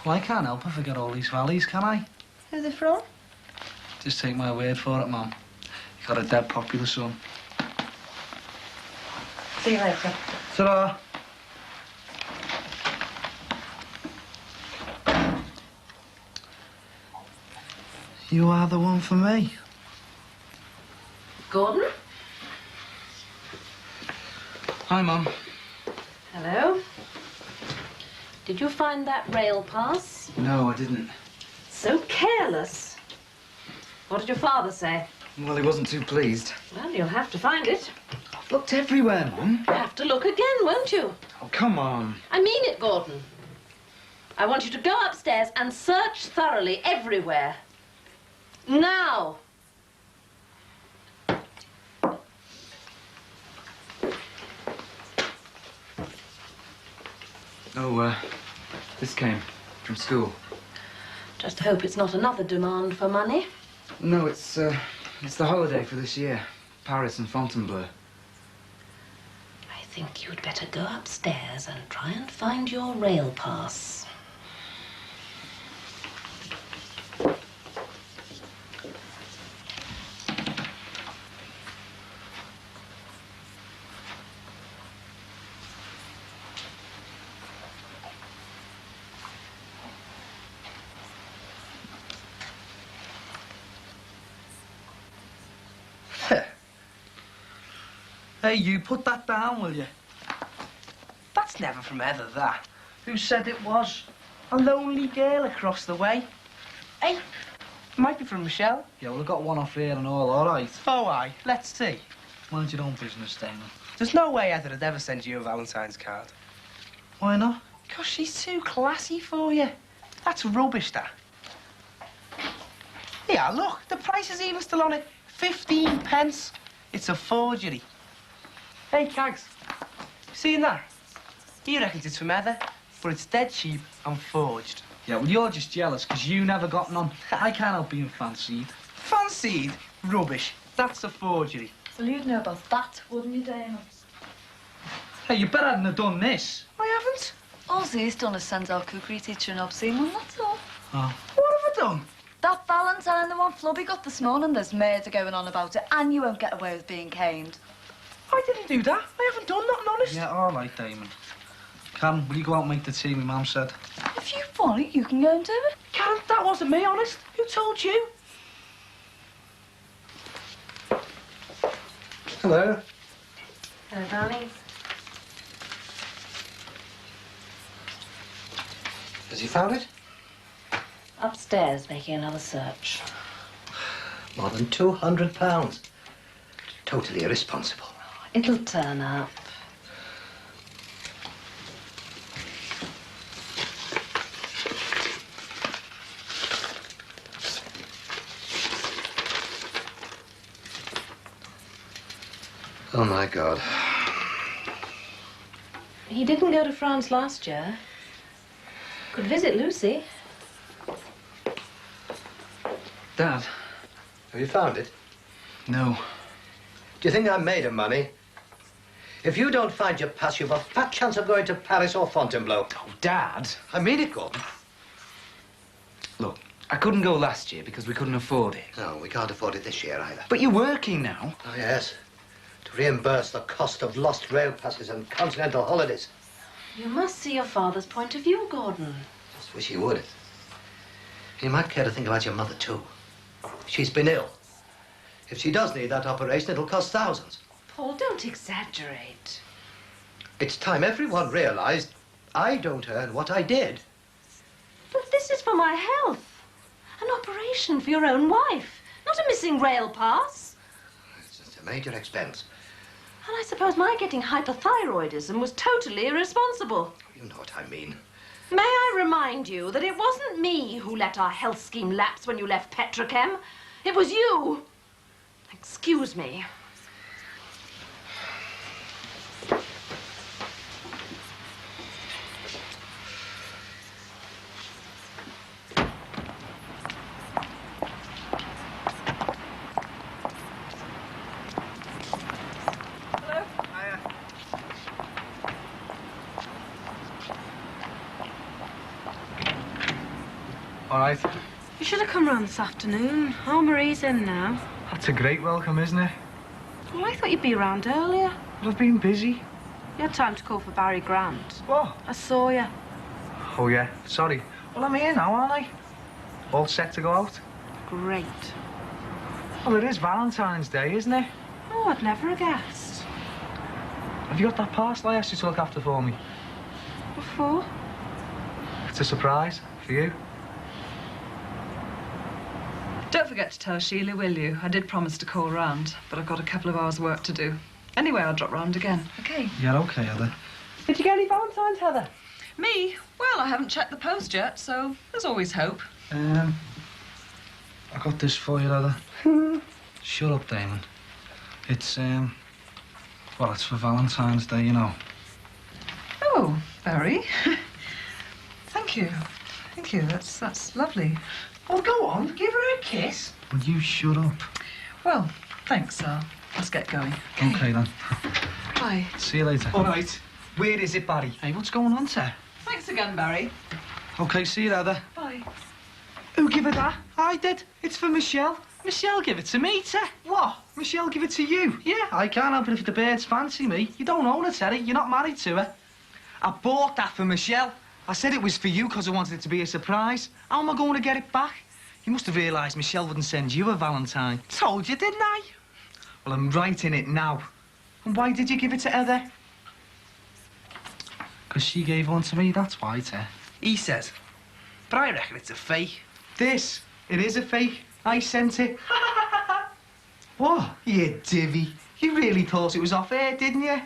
Well, I can't help but forget all these valleys, can I? Who are they from? Just take my word for it, Mum. You got a dead popular son. See you later. Ta-ra. You are the one for me. Gordon? Hi, Mum. Hello. Did you find that rail pass? No, I didn't. So careless. What did your father say? Well, he wasn't too pleased. Well, you'll have to find it. I've looked everywhere, Mum. You'll have to look again, won't you? Oh, come on. I mean it, Gordon. I want you to go upstairs and search thoroughly everywhere. Now! Oh, this came from school. Just hope it's not another demand for money. No, it's the holiday for this year. Paris and Fontainebleau. I think you'd better go upstairs and try and find your rail pass. Hey, you put that down, will you? That's never from Heather, that. Who said it was? A lonely girl across the way. Hey, it might be from Michelle. Yeah, well, I got one off here and all right. Oh, aye. Let's see. Mind your own business, Damon. There's no way Heather would ever send you a Valentine's card. Why not? Because she's too classy for you. That's rubbish, that. Yeah, look, the price is even still on it. 15 pence. It's a forgery. Hey, Cags, seen that? He reckons it's from Heather, but it's dead cheap and forged. Yeah, well, you're just jealous because you never got none. I can't help being fancied. Fancied? Rubbish. That's a forgery. Well, you'd know about that, wouldn't you, Damon? Hey, you better hadn't have done this. I haven't. All he's done is send our cookery teacher an obscene one, that's all. Oh. What have I done? That Valentine, the one Flubby got this morning, there's murder going on about it, and you won't get away with being caned. I didn't do that. I haven't done nothing, honest. Yeah, all right, Damon. Karen, will you go out and make the tea, my mum said? If you want it, you can go and do it. Karen, that wasn't me, honest. Who told you? Hello. Hello, darling. Has he found it? Upstairs, making another search. More than £200. Totally irresponsible. It'll turn up. Oh, my God. He didn't go to France last year. Could visit Lucy. Dad? Have you found it? No. Do you think I'm made of money? If you don't find your pass, you've a fat chance of going to Paris or Fontainebleau. Oh, Dad. I mean it, Gordon. Look, I couldn't go last year because we couldn't afford it. No, we can't afford it this year either. But you're working now. Oh, yes. To reimburse the cost of lost rail passes and continental holidays. You must see your father's point of view, Gordon. Just wish you would. You might care to think about your mother, too. She's been ill. If she does need that operation, it'll cost thousands. Paul, don't exaggerate. It's time everyone realized I don't earn what I did. But this is for my health. An operation for your own wife, not a missing rail pass. It's a major expense. And I suppose my getting hypothyroidism was totally irresponsible. You know what I mean. May I remind you that it wasn't me who let our health scheme lapse when you left Petrochem. It was you. Excuse me. All right. You should have come round this afternoon. Oh, Marie's in now. That's a great welcome, isn't it? Well, I thought you'd be around earlier. Well, I've been busy. You had time to call for Barry Grant. What? I saw you. Oh, yeah. Sorry. Well, I'm here now, aren't I? All set to go out? Great. Well, it is Valentine's Day, isn't it? Oh, I'd never have guessed. Have you got that parcel I asked you to look after for me? What for? It's a surprise for you. Don't forget to tell Sheila, will you? I did promise to call round, but I've got a couple of hours' work to do. Anyway, I'll drop round again. OK? Yeah, OK, Heather. Did you get any Valentines, Heather? Me? Well, I haven't checked the post yet, so there's always hope. I got this for you, Heather. Shut up, Damon. It's, well, it's for Valentine's Day, you know. Oh, Barry. Thank you. Thank you. That's lovely. Oh, go on. Give her a kiss. Will you shut up? Well, thanks, let's get going. OK, then. Bye. See you later. All right. Where is it, Barry? Hey, what's going on, Ter? Thanks again, Barry. OK, see you later. Bye. Who give her that? I did. It's for Michelle. Michelle give it to me, Ter. What? Michelle give it to you? Yeah, I can't help it if the birds fancy me. You don't own her, Terry. You're not married to her. I bought that for Michelle. I said it was for you because I wanted it to be a surprise. How am I going to get it back? You must have realised Michelle wouldn't send you a Valentine. Told you, didn't I? Well, I'm writing it now. And why did you give it to Heather? Because she gave one to me, that's why, Ter. He says. But I reckon it's a fake. This? It is a fake. I sent it. What? You divvy. You really thought it was off air, didn't you?